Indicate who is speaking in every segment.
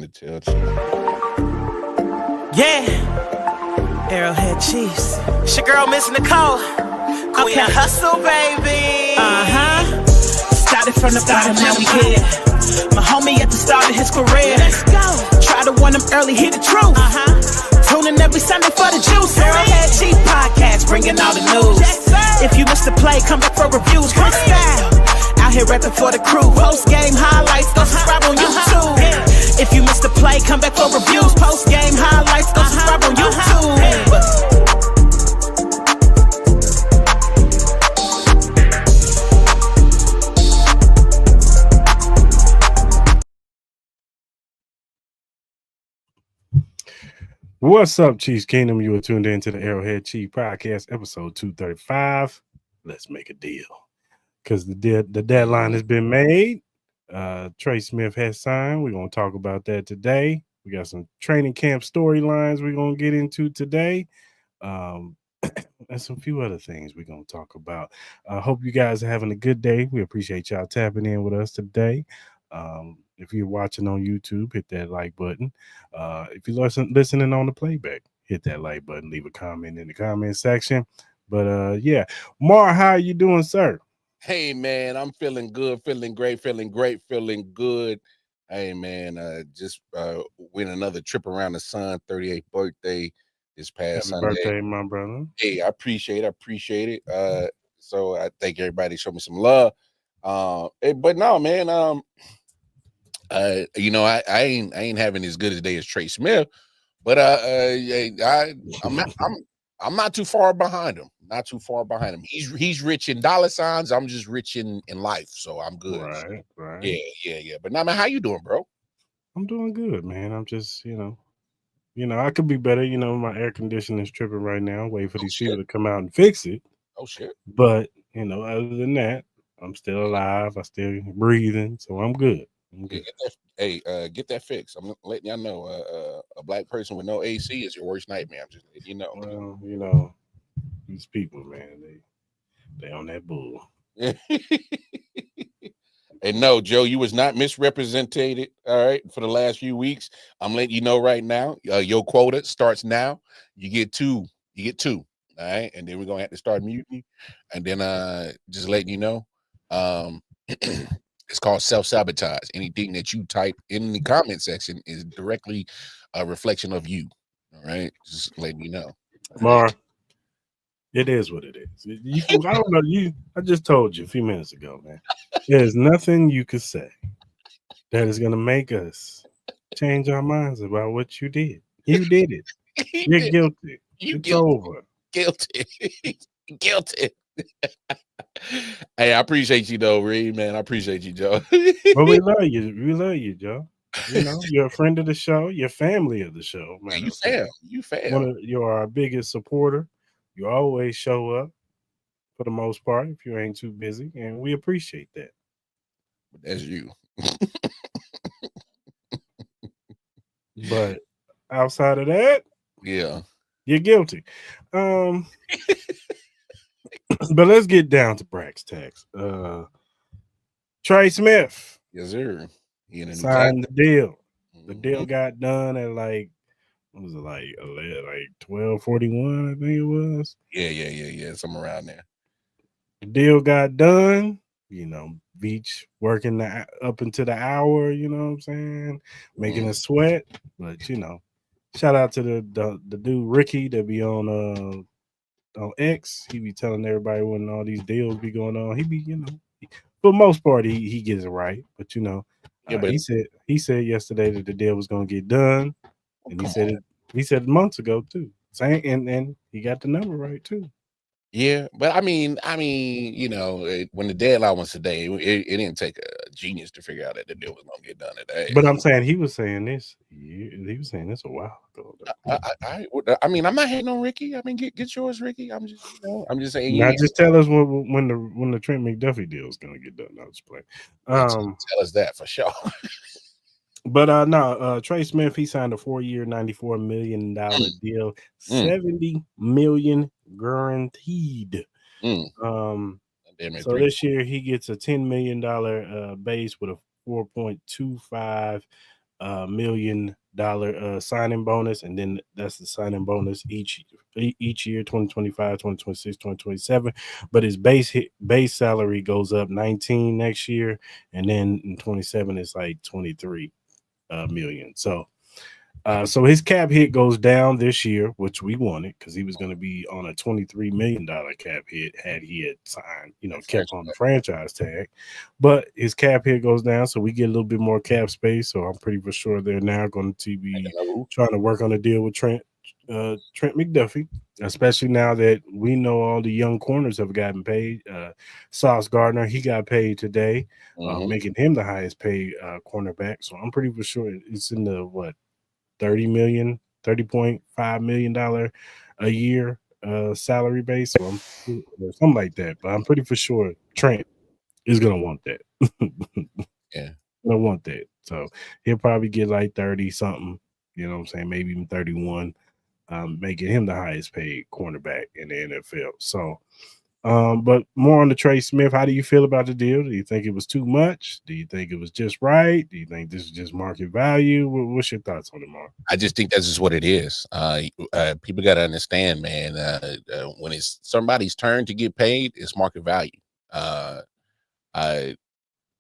Speaker 1: to tell Chief.
Speaker 2: Yeah, Arrowhead Chiefs. It's your girl, Miss Nicole. We a hustle, baby. Started from the bottom, now we here. My homie at the start of his career. Let's go. Try to warn him early, hear the truth. Tune in every Sunday for the juice. Arrowhead Chief Podcast, bringing all the news. If you missed the play, come back for reviews. Quick style. Out here rapping for the crew. Post game highlights, go subscribe on YouTube. If you missed the play, come back for reviews. Post game highlights, go subscribe on YouTube.
Speaker 3: What's up, Chiefs Kingdom? You are tuned in to the Arrowhead Chief Podcast, episode 235. Let's make a deal. Because the deadline has been made. Trey Smith has signed. We're going to talk about that today. We got some training camp storylines we're going to get into today. And some few other things we're going to talk about. I hope you guys are having a good day. We appreciate y'all tapping in with us today. If you're watching on YouTube, hit that like button. If you're listening on the playback, hit that like button. Leave a comment in the comment section. But yeah, Mar, how are you doing, sir?
Speaker 1: Hey, man, I'm feeling good, feeling great, feeling good. Hey, man, just went another trip around the sun, 38th birthday this past Sunday.
Speaker 3: Happy birthday, my brother.
Speaker 1: Hey, I appreciate it. So I thank everybody showed me some love. But no, man, you know, I ain't having as good a day as Trey Smith, but I'm not too far behind him. He's rich in dollar signs. I'm just rich in life, so I'm good.
Speaker 3: Right.
Speaker 1: Yeah. But now, man, how you doing, bro?
Speaker 3: I'm doing good, man. I'm just, you know, I could be better. You know, my air conditioning's tripping right now. Waiting for these people to come out and fix it.
Speaker 1: Oh shit!
Speaker 3: But you know, other than that, I'm still alive. I'm still breathing, so I'm good.
Speaker 1: Get that fixed. I'm letting y'all know. A black person with no AC is your worst nightmare. I'm just letting you know.
Speaker 3: Well, you know, these people, man, they on that bull.
Speaker 1: And no, Joe, you was not misrepresented. All right, for the last few weeks. I'm letting you know right now. Your quota starts now. You get two. All right, and then we're gonna have to start muting. And then just letting you know. It's called self-sabotage. Anything that you type in the comment section is directly a reflection of you. All right, just letting you know.
Speaker 3: Mar, it is what it is. I don't know. I just told you a few minutes ago, man. There's nothing you could say that is going to make us change our minds about what you did. You did it. You're guilty. It's over.
Speaker 1: Guilty. Hey, I appreciate you though, Reed, man. I appreciate you, Joe.
Speaker 3: Well, we love you. We love you, Joe. You know, you're a friend of the show. You're family of the show, man.
Speaker 1: You fam.
Speaker 3: You're our biggest supporter. You always show up for the most part if you ain't too busy, and we appreciate that.
Speaker 1: That's you.
Speaker 3: But outside of that,
Speaker 1: yeah,
Speaker 3: you're guilty. But let's get down to brass tacks. Trey Smith.
Speaker 1: Yes, sir.
Speaker 3: Signed the deal. The deal got done at what was it, like 12:41, I think it was.
Speaker 1: Yeah. Somewhere around there.
Speaker 3: The deal got done. You know, Beach working up into the hour, you know what I'm saying? Making us sweat. But, you know, shout out to the dude, Ricky, that be on X. He be telling everybody when all these deals be going on. He be, you know, for the most part, he gets it right. But, you know, he said yesterday that the deal was going to get done. And he said months ago, too. And he got the number right, too.
Speaker 1: Yeah, but I mean, you know, when the deadline was today, it didn't take a genius to figure out that the deal was gonna get done today.
Speaker 3: But I'm saying he was saying this. He was saying this a while ago.
Speaker 1: I mean, I'm not hating on Ricky. I mean, get yours, Ricky. I'm just saying.
Speaker 3: Now, just tell us when the Trent McDuffie deal is gonna get done. I'll just play.
Speaker 1: Tell us that for sure.
Speaker 3: But no, Trey Smith, he signed a 4-year, $94 million deal, $70 million guaranteed. So this year he gets a $10 million base with a 4.25 million signing bonus, and then that's the signing bonus each year, 2025, 2026, 2027. But his base salary goes up 19 next year, and then in 27 it's like 23 million. So his cap hit goes down this year, which we wanted because he was going to be on a $23 million cap hit had he had signed, kept on the franchise tag. But his cap hit goes down, so we get a little bit more cap space. So I'm pretty for sure they're now going to be trying to work on a deal with Trent McDuffie, especially now that we know all the young corners have gotten paid. Sauce Gardner, he got paid today, making him the highest paid cornerback. So I'm pretty for sure it's in the $30.5 million a year salary base, or something like that. But I'm pretty for sure Trent is gonna want that.
Speaker 1: Yeah,
Speaker 3: gonna want that. So he'll probably get like 30 something. You know what I'm saying? Maybe even 31. Making him the highest paid cornerback in the NFL. So, but more on the Trey Smith. How do you feel about the deal? Do you think it was too much? Do you think it was just right? Do you think this is just market value? What's your thoughts on it, Mark?
Speaker 1: I just think that's just what it is. People got to understand, man. When it's somebody's turn to get paid, it's market value. And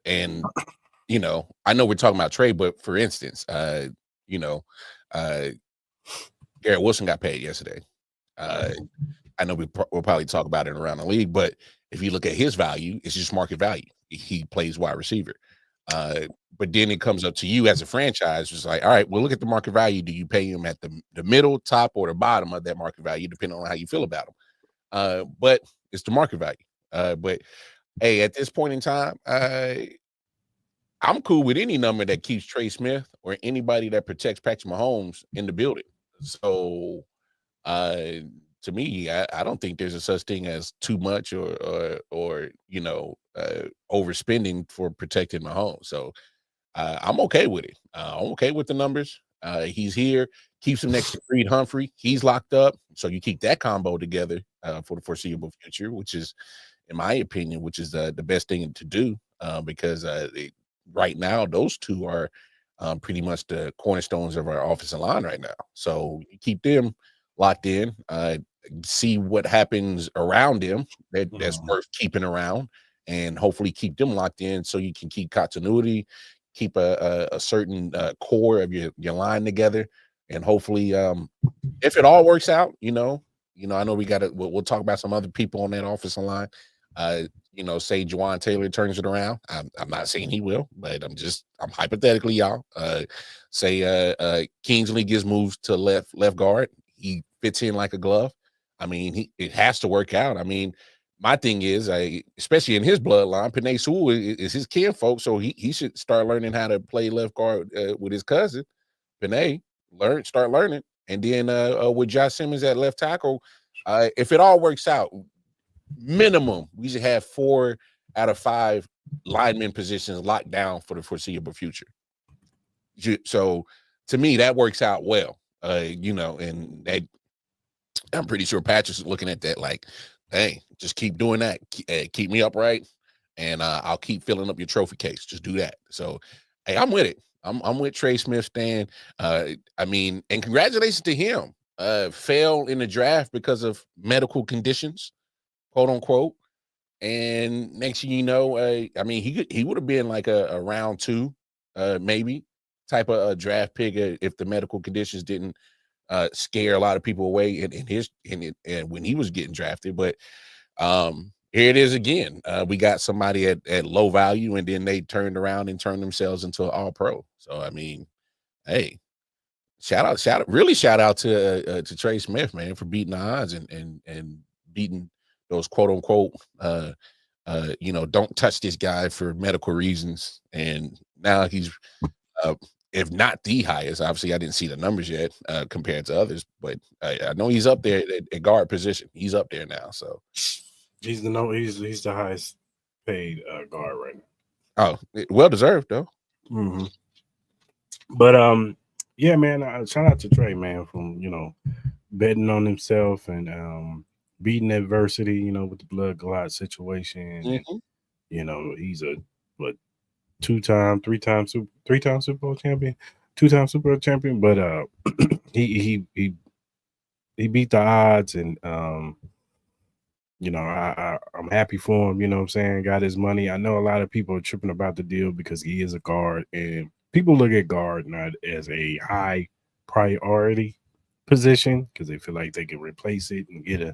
Speaker 1: I know we're talking about Trey, but for instance, Garrett Wilson got paid yesterday. I know we'll probably talk about it around the league, but if you look at his value, it's just market value. He plays wide receiver. But then it comes up to you as a franchise. It's like, all right, well, look at the market value. Do you pay him at the middle, top, or the bottom of that market value, depending on how you feel about him? But it's the market value. But hey, at this point in time, I'm cool with any number that keeps Trey Smith or anybody that protects Patrick Mahomes in the building. So to me, I don't think there's a such thing as too much or overspending for protecting Mahomes. So I'm okay with it. I'm okay with the numbers. He's here, keeps him next to Creed Humphrey. He's locked up, so you keep that combo together for the foreseeable future, which is, in my opinion, the best thing to do because right now those two are pretty much the cornerstones of our offensive line right now. So you keep them locked in, see what happens around them that's worth keeping around, and hopefully keep them locked in so you can keep continuity, keep a certain core of your line together, and hopefully if it all works out, I know we'll talk about some other people on that offensive line. Say Juwan Taylor turns it around. I'm not saying he will, but I'm hypothetically, y'all. Say Kingsley gets moved to left guard. He fits in like a glove. I mean, it has to work out. I mean, my thing is, especially in his bloodline, Penei Sewell is his kinfolk, so he should start learning how to play left guard with his cousin. Penei, start learning, and then with Josh Simmons at left tackle, if it all works out, minimum we should have 4 out of 5 lineman positions locked down for the foreseeable future. So to me, that works out well. And that, I'm pretty sure Patrick's looking at that like, hey, just keep doing that. Keep me upright, and I'll keep filling up your trophy case. Just do that. So, hey, I'm with it. I'm with Trey Smith, Stan. And congratulations to him. Failed in the draft because of medical conditions, quote unquote. And next thing you know, he would have been like a round 2, maybe type of draft pick if the medical conditions didn't scare a lot of people away and when he was getting drafted. But here it is again. We got somebody at low value, and then they turned around and turned themselves into an all-pro. So I mean, hey, shout out to Trey Smith, man, for beating the odds and beating those quote unquote don't touch this guy for medical reasons. And now he's if not the highest. Obviously, I didn't see the numbers yet compared to others, but I know he's up there at guard position. He's up there now, so
Speaker 3: he's the highest paid guard right now.
Speaker 1: Oh, well deserved though.
Speaker 3: Mm-hmm. But yeah, man, shout out to Trey, man, from betting on himself and beating adversity, with the blood clot situation.
Speaker 1: Mm-hmm.
Speaker 3: And, he's a three-time Super Bowl champion. 2-time Super Bowl champion, but he beat the odds, and I'm happy for him. You know what I'm saying? Got his money. I know a lot of people are tripping about the deal because he is a guard, and people look at guard not as a high priority position because they feel like they can replace it and get a,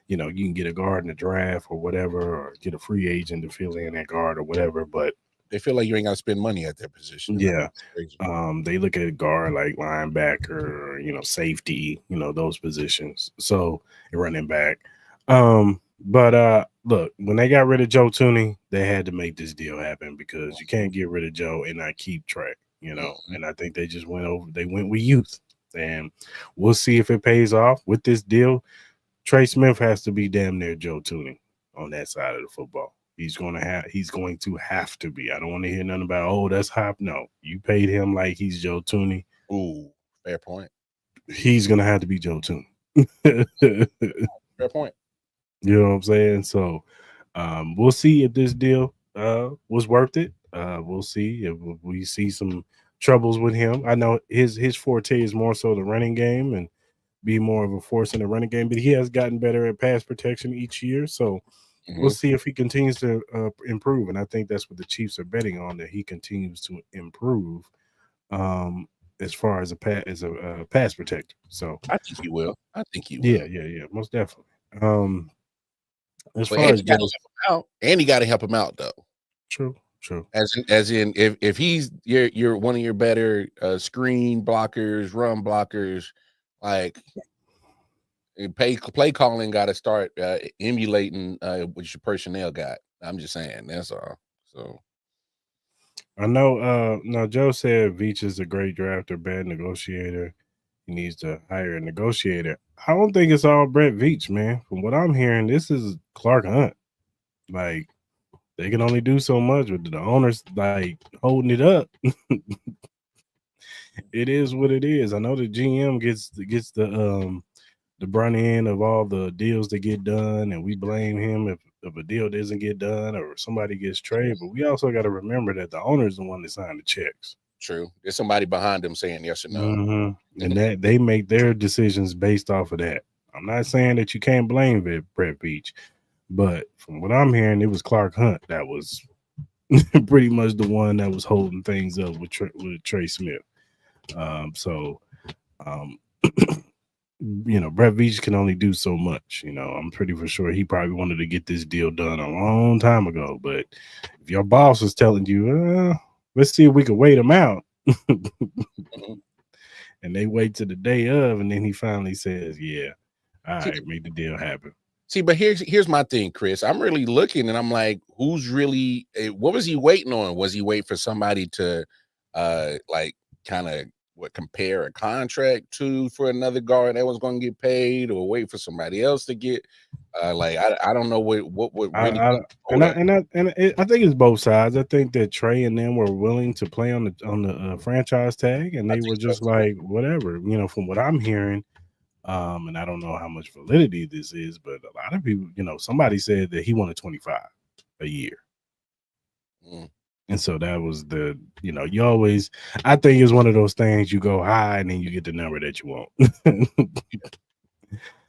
Speaker 3: you can get a guard in the draft or whatever, or get a free agent to fill in that guard or whatever. But
Speaker 1: they feel like you ain't got to spend money at their position.
Speaker 3: Yeah. They look at guard like linebacker, safety, those positions. So running back. But look, when they got rid of Joe Tooney, they had to make this deal happen because you can't get rid of Joe and not keep Trey, and I think they just went with youth, and we'll see if it pays off with this deal. Trey Smith has to be damn near Joe Tooney on that side of the football. He's going to have to be. I don't want to hear nothing about, that's hype. No, you paid him like he's Joe Tooney.
Speaker 1: Ooh, fair point.
Speaker 3: He's going to have to be Joe Tooney.
Speaker 1: Fair point.
Speaker 3: You know what I'm saying? So we'll see if this deal was worth it. We'll see if we see some troubles with him. I know his forte is more so the running game and be more of a force in the running game, but he has gotten better at pass protection each year. So we'll see if he continues to improve. And I think that's what the Chiefs are betting on, that he continues to improve as far as a pass protector. So
Speaker 1: I think he will.
Speaker 3: Yeah, most definitely. As far as
Speaker 1: he got to help him out though.
Speaker 3: True.
Speaker 1: As in, if he's you're one of your better screen blockers, run blockers, like play calling got to start emulating what your personnel got. I'm just saying, that's all. So
Speaker 3: I know. No, Joe said Veach is a great drafter, bad negotiator. He needs to hire a negotiator. I don't think it's all Brett Veach, man. From what I'm hearing, this is Clark Hunt. Like, they can only do so much with the owners like holding it up. It is what it is. I know the GM gets the brunt end of all the deals that get done, and we blame him if a deal doesn't get done or somebody gets traded. But we also got to remember that the owner is the one that signed the checks.
Speaker 1: True. There's somebody behind them saying yes or no.
Speaker 3: Mm-hmm. And that they make their decisions based off of that. I'm not saying that you can't blame Brett Veach, but from what I'm hearing, it was Clark Hunt that was pretty much the one that was holding things up with Trey Smith. Brett Veach can only do so much. I'm pretty for sure he probably wanted to get this deal done a long time ago. But if your boss is telling you, let's see if we can wait him out, and they wait to the day of, and then he finally says, yeah, all right, make the deal happen.
Speaker 1: See, but here's my thing, Chris. I'm really looking, and I'm like, who's really? What was he waiting on? Was he waiting for somebody to, compare a contract to for another guard that was going to get paid, or wait for somebody else to get? I don't know what really.
Speaker 3: I think it's both sides. I think that Trey and them were willing to play on the franchise tag, and they were just like, whatever. From what I'm hearing. And I don't know how much validity this is, but a lot of people, somebody said that he wanted 25 a year. And so that was you always, I think it's one of those things you go high and then you get the number that you want.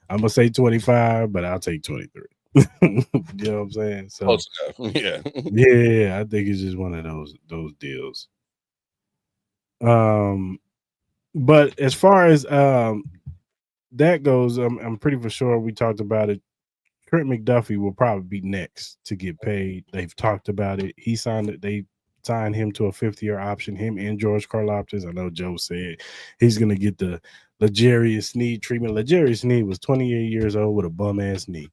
Speaker 3: I'm going to say 25, but I'll take 23. You know what I'm saying? So,
Speaker 1: close enough. Yeah.
Speaker 3: Yeah, I think it's just one of those deals. But as far as, that goes, I'm pretty for sure we talked about it. Trent McDuffie will probably be next to get paid. They've talked about it. They signed him to a 5th-year option, him and George Karlaftis. I know Joe said he's going to get the L'Jarius Sneed treatment. L'Jarius Sneed was 28 years old with a bum-ass knee.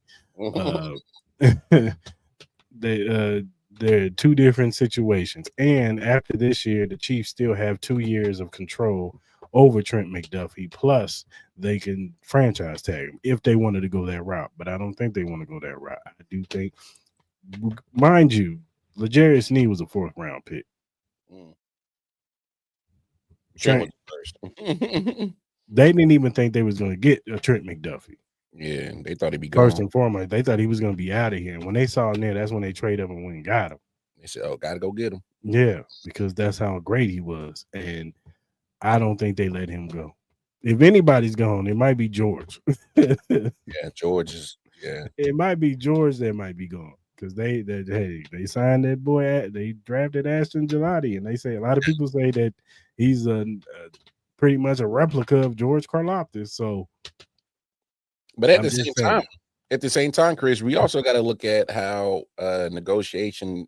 Speaker 3: They're two different situations. And after this year, the Chiefs still have 2 years of control over Trent McDuffie, plus they can franchise tag him if they wanted to go that route. But I don't think they want to go that route. I do think, mind you, L'Jarius Sneed was a 4th-round pick. Trent first. They didn't even think they was going to get a Trent McDuffie.
Speaker 1: Yeah, they thought he'd be gone.
Speaker 3: First and foremost, they thought he was going to be out of here. And when they saw him there, that's when they traded up and went and got him.
Speaker 1: They said, "Oh, got to go get him."
Speaker 3: Yeah, because that's how great he was. And I don't think they let him go. If anybody's gone, it might be George.
Speaker 1: Yeah, George is. Yeah,
Speaker 3: It might be George that might be gone because they signed that boy. They drafted Ashton Gelati, and they say a lot of people say that he's a pretty much a replica of George Karlaftis. So,
Speaker 1: but at the same time, Chris, we also got to look at how negotiation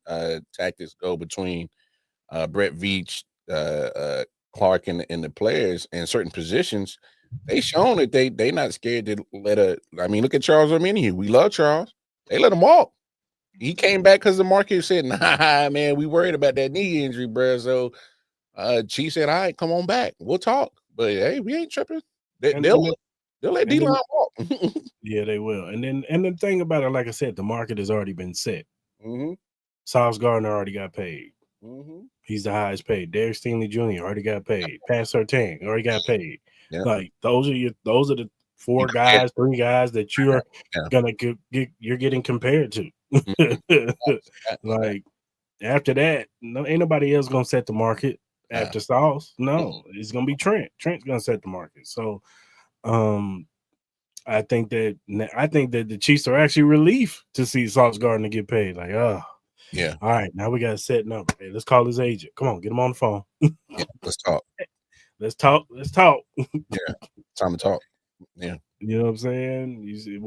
Speaker 1: tactics go between Brett Veach, Clark, and the players in certain positions. They shown that they not scared to let I mean, look at Charles Omenihu. We love Charles. They let him walk. He came back because the market said, "Nah, man, we worried about that knee injury, bro." So, Chief said, "All right, come on back. We'll talk." But hey, we ain't tripping. They'll let D-Line walk.
Speaker 3: Yeah, they will. And the thing about it, like I said, the market has already been set.
Speaker 1: Mm-hmm.
Speaker 3: Sauce Gardner already got paid.
Speaker 1: Mm-hmm.
Speaker 3: He's the highest paid. Derek Stingley Jr. already got paid. Pat Surtain already got paid.
Speaker 1: Yeah.
Speaker 3: Like those are the three guys that you're gonna you're getting compared to. Like after that, ain't nobody else gonna set the market after Sauce. No, it's gonna be Trent. Trent's gonna set the market. So I think that the Chiefs are actually relief to see Sauce Gardner get paid. Like,
Speaker 1: yeah.
Speaker 3: All right, now we got a set number. Hey, let's call his agent. Come on, get him on the phone.
Speaker 1: Yeah, let's talk.
Speaker 3: Let's talk.
Speaker 1: Yeah, time to talk. Yeah,
Speaker 3: you know what I'm saying. You see,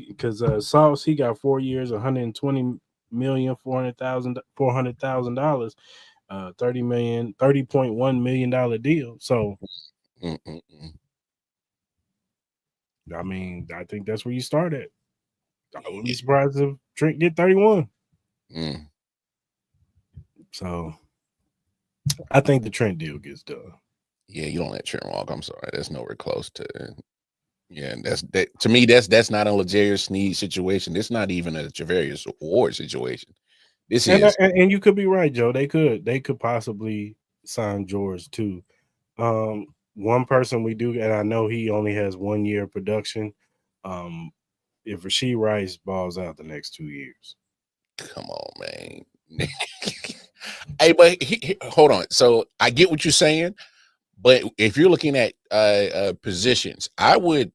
Speaker 3: because Sauce he got 4 years, $120,400,000, $30.1 million deal. So, I mean, I think that's where you start at. I wouldn't be surprised if Trent get 31. So, I think the Trent deal gets done.
Speaker 1: Yeah, you don't let Trent walk. I'm sorry, that's nowhere close to. Yeah, to me. That's not a L'Jarius Sneed situation. It's not even a Javarius Ward situation. This is,
Speaker 3: and you could be right, Joe. They could possibly sign George too. One person we do, and I know he only has 1 year of production. If Rashee Rice balls out the next 2 years,
Speaker 1: come on, man. Hey, but hold on. So I get what you're saying. But if you're looking at positions, I would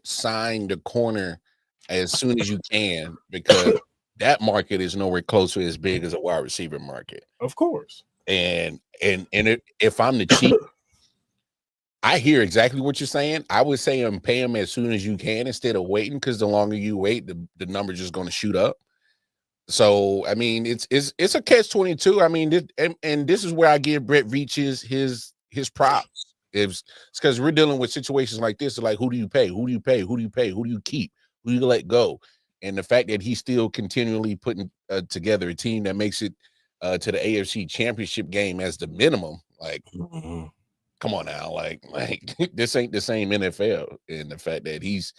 Speaker 1: sign the corner as soon as you can because that market is nowhere close to as big as a wide receiver market.
Speaker 3: Of course.
Speaker 1: And if I'm the Chief, I hear exactly what you're saying. I would say pay him as soon as you can instead of waiting because the longer you wait, the number's just going to shoot up. So I mean, it's a catch-22. I mean, and this is where I give Brett Veach his props. It's because we're dealing with situations like this. Like, who do you pay? Who do you pay? Who do you pay? Who do you keep? Who do you let go? And the fact that he's still continually putting together a team that makes it to the AFC Championship game as the minimum. Like, come on now, like this ain't the same NFL. And the fact that he's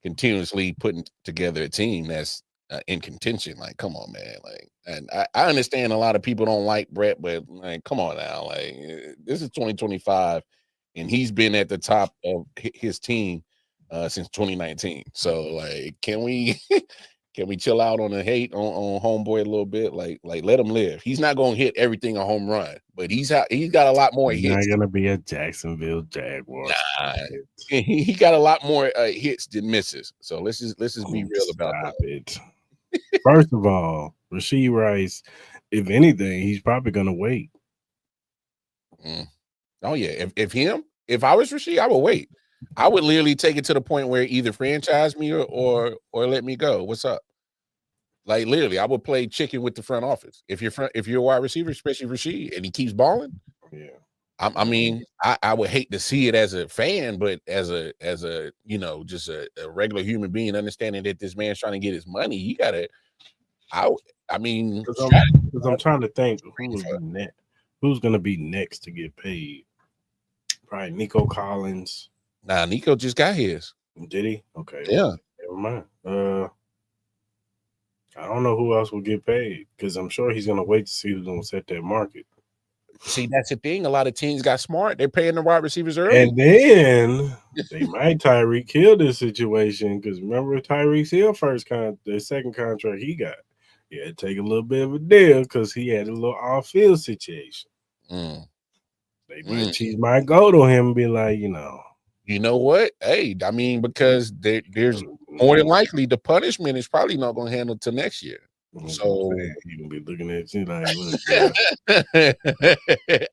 Speaker 1: continuously putting together a team that's in contention, like, come on, man. Like, and I understand a lot of people don't like Brett, but like, come on now, like, this is 2025, and he's been at the top of his team since 2019. So, like, can we chill out on the hate on homeboy a little bit? Like let him live. He's not gonna hit everything a home run, but he's got a lot more hits.
Speaker 3: Not gonna be a Jacksonville Jaguars.
Speaker 1: Nah, he got a lot more hits than misses. So let's just be real about that.
Speaker 3: First of all, Rashee Rice, if anything, he's probably gonna wait.
Speaker 1: Oh yeah, if I was Rashee, I would wait. I would literally take it to the point where either franchise me or let me go. What's up? Like literally, I would play chicken with the front office. If you're a wide receiver, especially Rashee, and he keeps balling,
Speaker 3: yeah.
Speaker 1: I mean, I would hate to see it as a fan, but as a just a regular human being, understanding that this man's trying to get his money, you gotta. I mean,
Speaker 3: because I'm trying to think who's gonna be next to get paid. Probably Nico Collins.
Speaker 1: Nah, Nico just got his.
Speaker 3: Did he? Okay.
Speaker 1: Yeah.
Speaker 3: Never mind. I don't know who else will get paid because I'm sure he's gonna wait to see who's gonna set that market.
Speaker 1: See, that's the thing. A lot of teams got smart. They're paying the wide receivers early.
Speaker 3: And then they might Tyreek Hill this situation because remember Tyreek Hill the second contract he got. He had to take a little bit of a deal because he had a little off-field situation. Chiefs might go to him and be like,
Speaker 1: you know what? Hey, I mean, because there's more than likely the punishment is probably not going to handle till next year. So
Speaker 3: you gonna be looking at you like, look,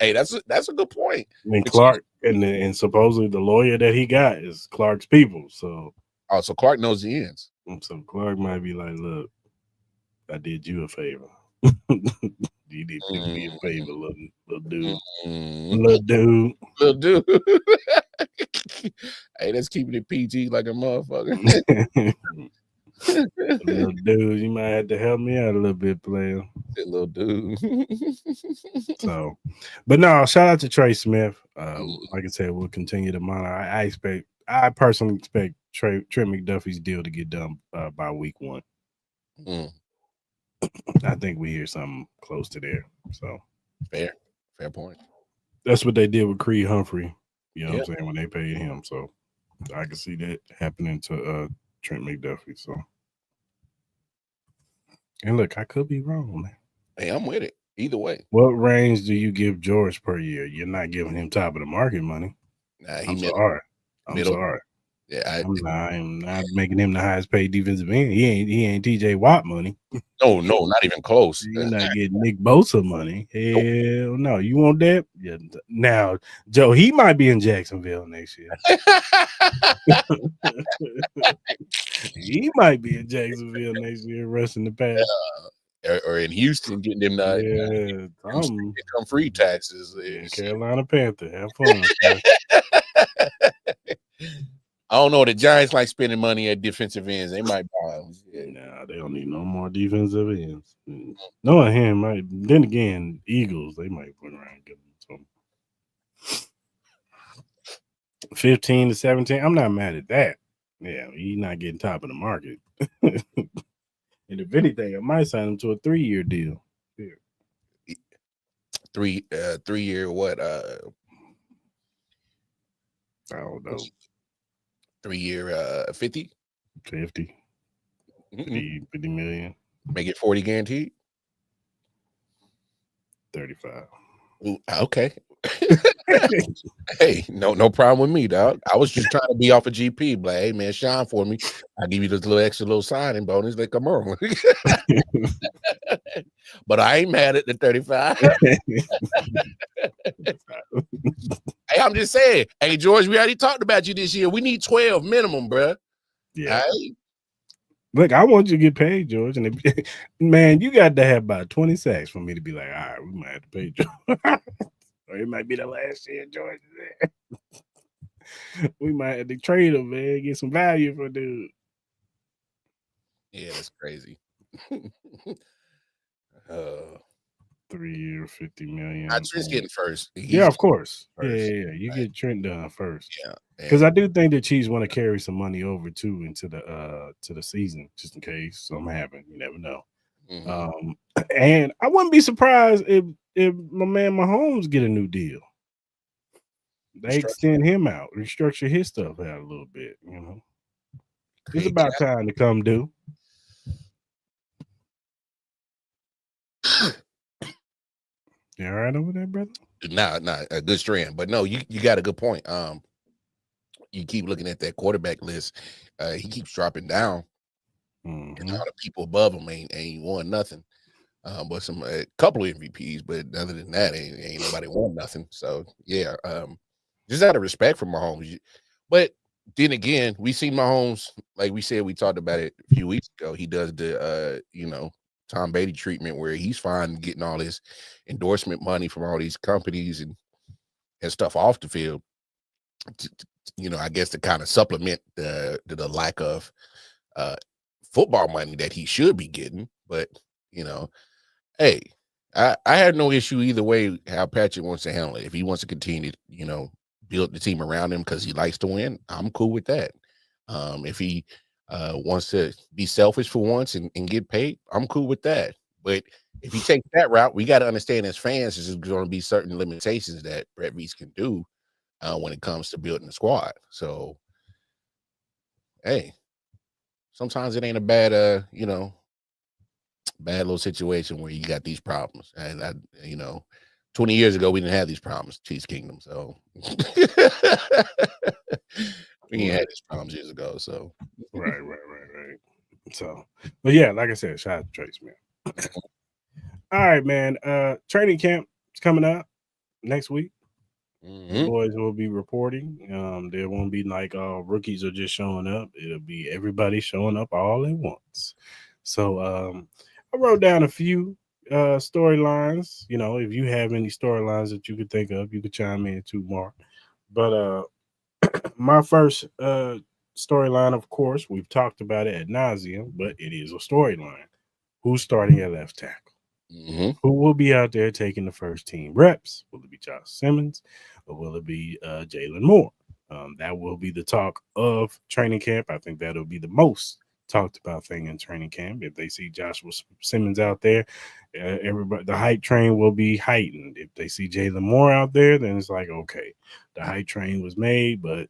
Speaker 1: hey, that's a good point.
Speaker 3: And Clark and supposedly the lawyer that he got is Clark's people. So
Speaker 1: so Clark knows the ends.
Speaker 3: So Clark might be like, look, I did you a favor. You did me a favor, little dude. Little dude.
Speaker 1: Hey, that's keeping it PG like a motherfucker.
Speaker 3: Little dude, you might have to help me out a little bit, player.
Speaker 1: That little dude.
Speaker 3: So, but no, shout out to Trey Smith. Like I said, we'll continue to monitor. I personally expect Trey McDuffie's deal to get done by week 1. I think we hear something close to there. So
Speaker 1: fair point.
Speaker 3: That's what they did with Creed Humphrey. You know what I'm saying, when they paid him. So I can see that happening to Trent McDuffie. So, and look, I could be wrong, man.
Speaker 1: Hey, I'm with it. Either way.
Speaker 3: What range do you give George per year? You're not giving him top of the market money. I'm sorry. Yeah, I'm not making him the highest paid defensive end. He ain't TJ Watt money.
Speaker 1: No, not even close.
Speaker 3: You're not getting Nick Bosa money. Hell no. You want that? Yeah. Now, Joe, he might be in Jacksonville next year. He might be in Jacksonville next year, rushing the pass.
Speaker 1: Or in Houston, getting them income free taxes.
Speaker 3: Carolina Panther, have fun.
Speaker 1: I don't know. The Giants like spending money at defensive ends. They might buy them.
Speaker 3: Nah, they don't need no more defensive ends. Knowing him, then again, Eagles, they might put around and give them some 15 to 17. I'm not mad at that. Yeah, he's not getting top of the market. And if anything, I might sign him to a 3-year deal.
Speaker 1: Yeah. 3-year what? I
Speaker 3: don't know.
Speaker 1: 3-year 50?
Speaker 3: 50 million.
Speaker 1: Make it 40 guaranteed?
Speaker 3: 35.
Speaker 1: Ooh, okay. Hey, no problem with me, dog. I was just trying to be off a GP. Like, hey, man, shine for me. I'll give you this little signing bonus. Like, come on. But I ain't mad at the 35. Hey, I'm just saying. Hey, George, we already talked about you this year. We need 12 minimum, bro.
Speaker 3: Yeah. Right? Look, I want you to get paid, George. And man, you got to have about 20 sacks for me to be like, all right, we might have to pay George. Or it might be the last year George is there. We might have to trade him, man. Get some value for dude.
Speaker 1: Yeah, that's crazy.
Speaker 3: 3-year, 50 million.
Speaker 1: Trent's getting first.
Speaker 3: Yeah, of course. Yeah. You get Trent done first.
Speaker 1: Yeah.
Speaker 3: Because I do think the Chiefs want to carry some money over too into the season, just in case something happens. You never know. Mm-hmm. And I wouldn't be surprised if my man Mahomes get a new deal. They extend him out, restructure his stuff out a little bit. You know, it's about time to come due. You all right over there, brother?
Speaker 1: Nah, a good strand. But no, you got a good point. You keep looking at that quarterback list. He keeps dropping down. Mm-hmm. And all the people above him ain't won nothing. But a couple of MVPs, but other than that, ain't nobody won nothing. So yeah, just out of respect for Mahomes. But then again, we seen Mahomes, like we said, we talked about it a few weeks ago. He does the Tom Brady treatment where he's fine getting all his endorsement money from all these companies and stuff off the field. I guess to kind of supplement the lack of football money that he should be getting. But hey, I had no issue either way how Patrick wants to handle it. If he wants to continue to build the team around him because he likes to win, I'm cool with that. If he wants to be selfish for once and get paid, I'm cool with that. But if he takes that route, we got to understand as fans, there's going to be certain limitations that Brett Reese can do when it comes to building a squad. So, hey, sometimes it ain't a bad, bad little situation where you got these problems. And, 20 years ago, we didn't have these problems, Chiefs Kingdom. So we didn't have these problems years ago. So
Speaker 3: right. So, but yeah, like I said, shout out to Trey Smith. All right, man. Training camp is coming up next week. The boys will be reporting. There won't be like rookies are just showing up. It'll be everybody showing up all at once. So I wrote down a few storylines. You know, if you have any storylines that you could think of, you could chime in too, Mark. But my first storyline, of course, we've talked about it ad nauseum, but it is a storyline. Who's starting at left tackle? Who will be out there taking the first team reps? Will it be Josh Simmons or will it be Jalen Moore? That will be the talk of training camp. I think that'll be the most talked about thing in training camp. If they see Joshua Simmons out there, everybody, the hype train will be heightened. If they see Jalen Moore out there, then it's like, okay, the hype train was made, but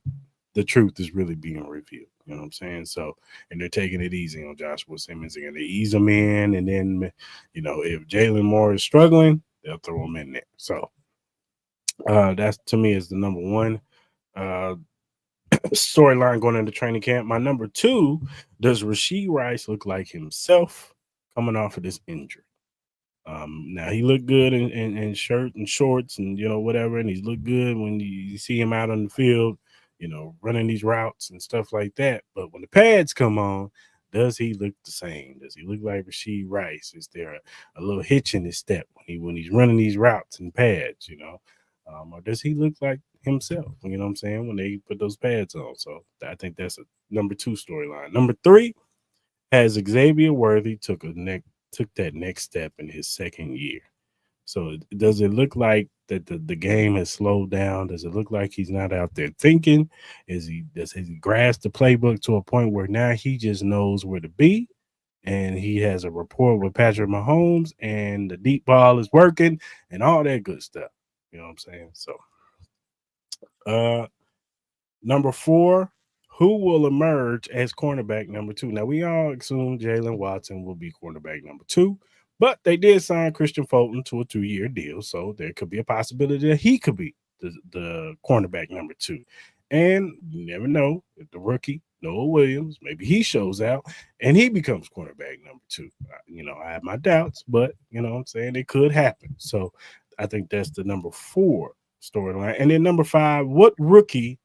Speaker 3: the truth is really being revealed. You know what I'm saying? So, and they're taking it easy on Joshua Simmons. They're going to ease him in. And then, you know, if Jalen Moore is struggling, they'll throw him in there. So, that's to me is the number one storyline going into training camp. My number two, does Rashee Rice look like himself coming off of this injury? Now he looked good in shirt and shorts and, you know, whatever. And he's looked good when you see him out on the field, you know, running these routes and stuff like that. But when the pads come on, does he look the same? Does he look like Rashee Rice? Is there a little hitch in his step when he's running these routes and pads, you know? Or does he look like himself? You know what I'm saying? When they put those pads on. So I think that's a number two storyline. Number three, has Xavier Worthy took that next step in his second year. So does it look like that the game has slowed down? Does it look like he's not out there thinking? Does he grasp the playbook to a point where now he just knows where to be and he has a rapport with Patrick Mahomes and the deep ball is working and all that good stuff? You know what I'm saying? So number four, who will emerge as cornerback number two? Now, we all assume Jalen Watson will be cornerback number two, but they did sign Christian Fulton to a 2-year deal, so there could be a possibility that he could be the cornerback number two. And you never know if the rookie, Noah Williams, maybe he shows out and he becomes cornerback number two. You know, I have my doubts, but, you know what I'm saying, it could happen. So I think that's the number four storyline. And then number five, what rookie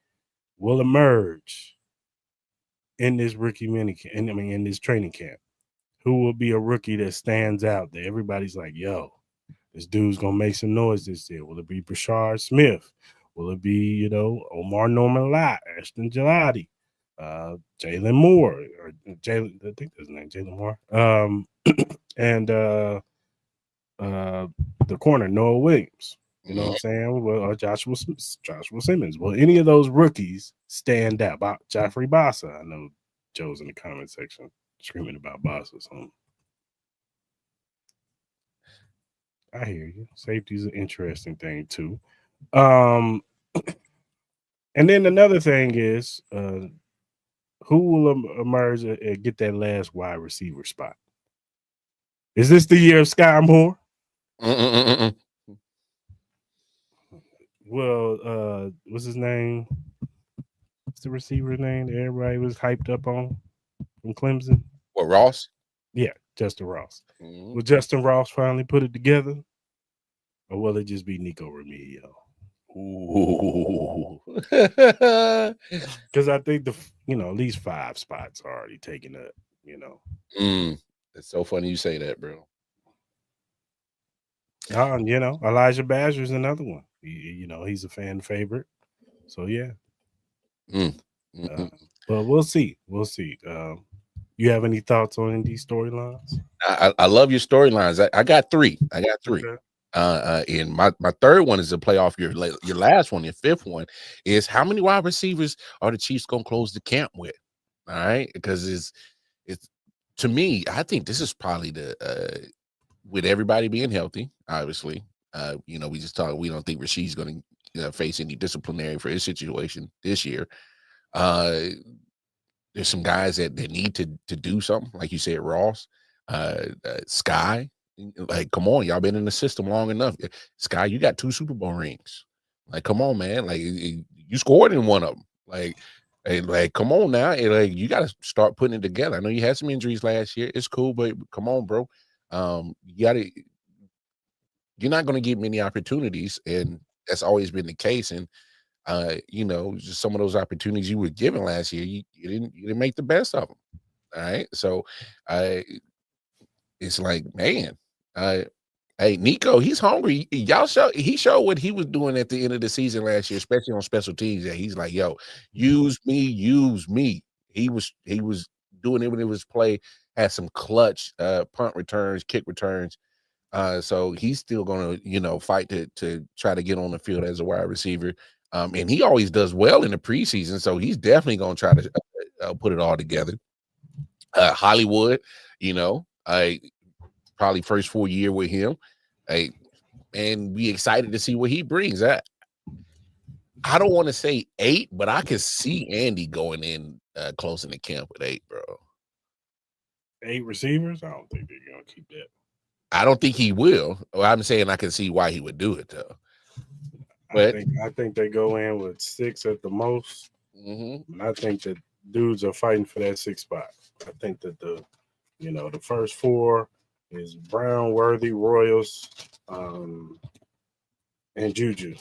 Speaker 3: will emerge in this in this training camp? Who will be a rookie that stands out that everybody's like, yo, this dude's gonna make some noise this year? Will it be Brashard Smith? Will it be, you know, Omar Norman-Lott, Ashton Gelati, Jalen Moore, or Jalen? I think that's his name, Jalen Moore. And the corner, Noah Williams. You know what I'm saying? Well, Joshua Simmons. Will any of those rookies stand out? Joffrey Bassa. I know Joe's in the comment section screaming about Bassa. So I hear you. Safety's an interesting thing too. And then another thing is, who will emerge and get that last wide receiver spot? Is this the year of Sky Moore? Well, what's his name? What's the receiver's name that everybody was hyped up on from Clemson?
Speaker 1: What, Ross?
Speaker 3: Yeah, Justin Ross. Will Justin Ross finally put it together? Or will it just be Nico Remigio?
Speaker 1: Ooh.
Speaker 3: Because I think at least 5 spots are already taken up, you know.
Speaker 1: It's so funny you say that, bro.
Speaker 3: You know, Elijah Badger is another one. He's a fan favorite. So yeah. But we'll see. You have any thoughts on these storylines?
Speaker 1: I love your storylines. I got 3. Okay. And my third one is to play off your last one. Your fifth one is, how many wide receivers are the Chiefs gonna close the camp with? All right, because it's to me, I think this is probably the with everybody being healthy, obviously. We just talked. We don't think Rashee's going to face any disciplinary for his situation this year. There's some guys that need to do something, like you said, Ross, Sky. Like, come on, y'all been in the system long enough. Sky, you got 2 Super Bowl rings. Like, come on, man. Like, you scored in one of them. Like, come on now. And, like, you got to start putting it together. I know you had some injuries last year. It's cool, but come on, bro. You're not going to get many opportunities, and that's always been the case. And just some of those opportunities you were given last year, you didn't make the best of them. All right, so it's like, man, hey, Nico, he's hungry. He showed what he was doing at the end of the season last year, especially on special teams. That he's like, yo, use me. He was doing it when it was play. Had some clutch punt returns, kick returns. So he's still going to, fight to try to get on the field as a wide receiver. And he always does well in the preseason. So he's definitely going to try to put it all together. Hollywood, probably first full year with him. And we excited to see what he brings. I don't want to say 8, but I could see Andy going in closing the camp with 8, bro.
Speaker 3: 8 receivers? I don't think they're going to keep that.
Speaker 1: I don't think he will. Well, I'm saying I can see why he would do it, though. But
Speaker 3: I think they go in with 6 at the most.
Speaker 1: Mm-hmm.
Speaker 3: And I think that dudes are fighting for that 6th spot. I think that the first 4 is Brown, Worthy, Royals, and Juju.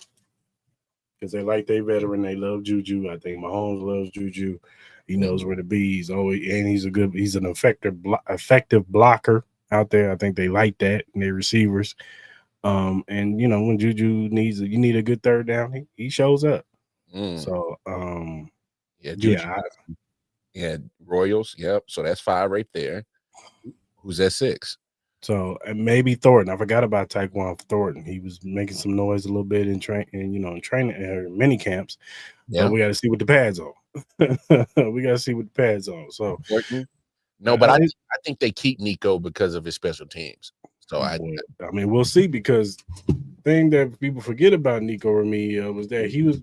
Speaker 3: Because they like their veteran. They love Juju. I think Mahomes loves Juju. He knows where to be. He's an effective blocker out there. I think they like that in their receivers. And when Juju you need a good third down, he shows up. So
Speaker 1: Royals. Yep. So that's 5 right there. Who's at 6?
Speaker 3: So maybe Thornton. I forgot about Tyquan Thornton. He was making some noise a little bit in training mini camps. Yeah. But we got to see what the pads on. So
Speaker 1: no, but I think they keep Nico because of his special teams. So
Speaker 3: we'll see, because the thing that people forget about Nico Remigio was that he did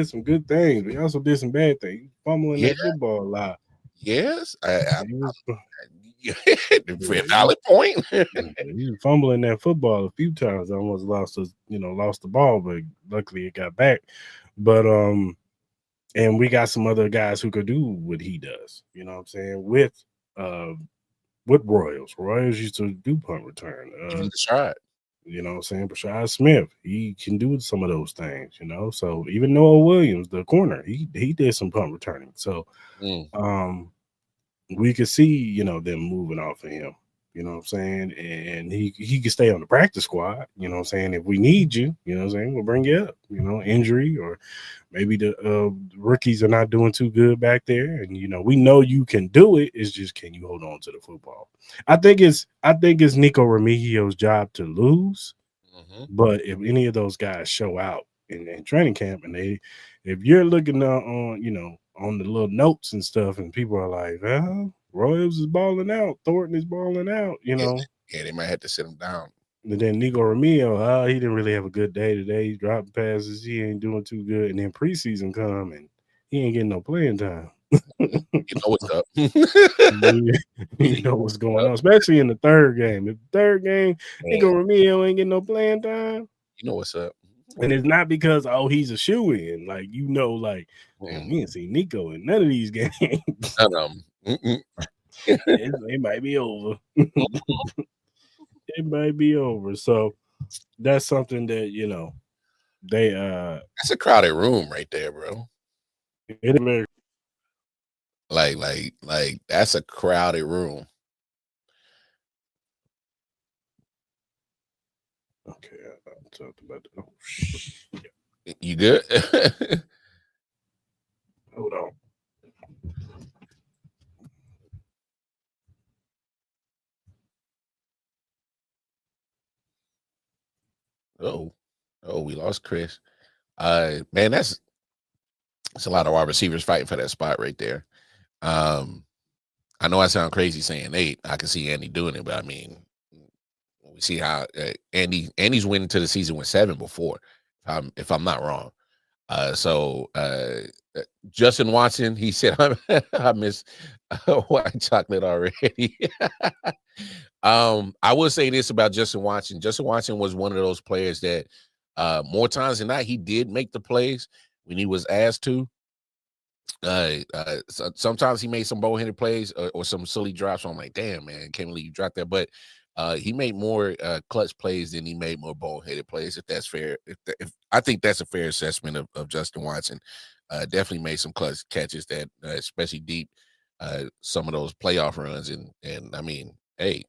Speaker 3: some good things, but he also did some bad things. He was fumbling that football a lot.
Speaker 1: Yes, valid point.
Speaker 3: He was fumbling that football a few times. I almost lost the ball, but luckily it got back. But and we got some other guys who could do what he does. You know what I'm saying? With Royals. Royals used to do punt return. You know what I'm saying? Rashee Smith, he can do some of those things, So even Noah Williams, the corner, he did some punt returning. So we could see, them moving off of him. You know what I'm saying? And he can stay on the practice squad, you know what I'm saying? If we need you, you know what I'm saying, we'll bring you up, injury, or maybe the rookies are not doing too good back there. And, we know you can do it. It's just, can you hold on to the football? I think it's Nico Remigio's job to lose. Mm-hmm. But if any of those guys show out in training camp, and if you're looking on the little notes and stuff, and people are like, Royals is balling out, Thornton is balling out,
Speaker 1: Yeah, they might have to sit him down.
Speaker 3: And then Nico Remigio, he didn't really have a good day today. He dropped passes. He ain't doing too good. And then preseason come, and he ain't getting no playing time.
Speaker 1: You know what's up.
Speaker 3: You know what's going on, especially in the third game. If the third game, Nico Remigio ain't getting no playing time.
Speaker 1: You know what's up.
Speaker 3: And it's not because, he's a shoe-in. We ain't seen Nico in none of these games. It might be over. It might be over. So that's something that, they
Speaker 1: that's a crowded room right there, bro.
Speaker 3: It is
Speaker 1: like that's a crowded room.
Speaker 3: Okay, I talked about that. Oh, shit.
Speaker 1: You good?
Speaker 3: Hold on.
Speaker 1: Oh, we lost Chris. Man, that's a lot of wide receivers fighting for that spot right there. I know I sound crazy saying 8. I can see Andy doing it, but I mean, we see how Andy's went into the season with 7 before, if I'm not wrong. So Justin Watson, he said, I miss white chocolate already. I will say this about Justin Watson. Justin Watson was one of those players that more times than not, he did make the plays when he was asked to. Sometimes he made some boneheaded plays or some silly drops. So I'm like, damn, man, can't believe you dropped that. But he made more clutch plays than he made more boneheaded plays. If that's fair, if I think that's a fair assessment of Justin Watson. Definitely made some clutch catches that, especially deep, some of those playoff runs. And I mean, hey,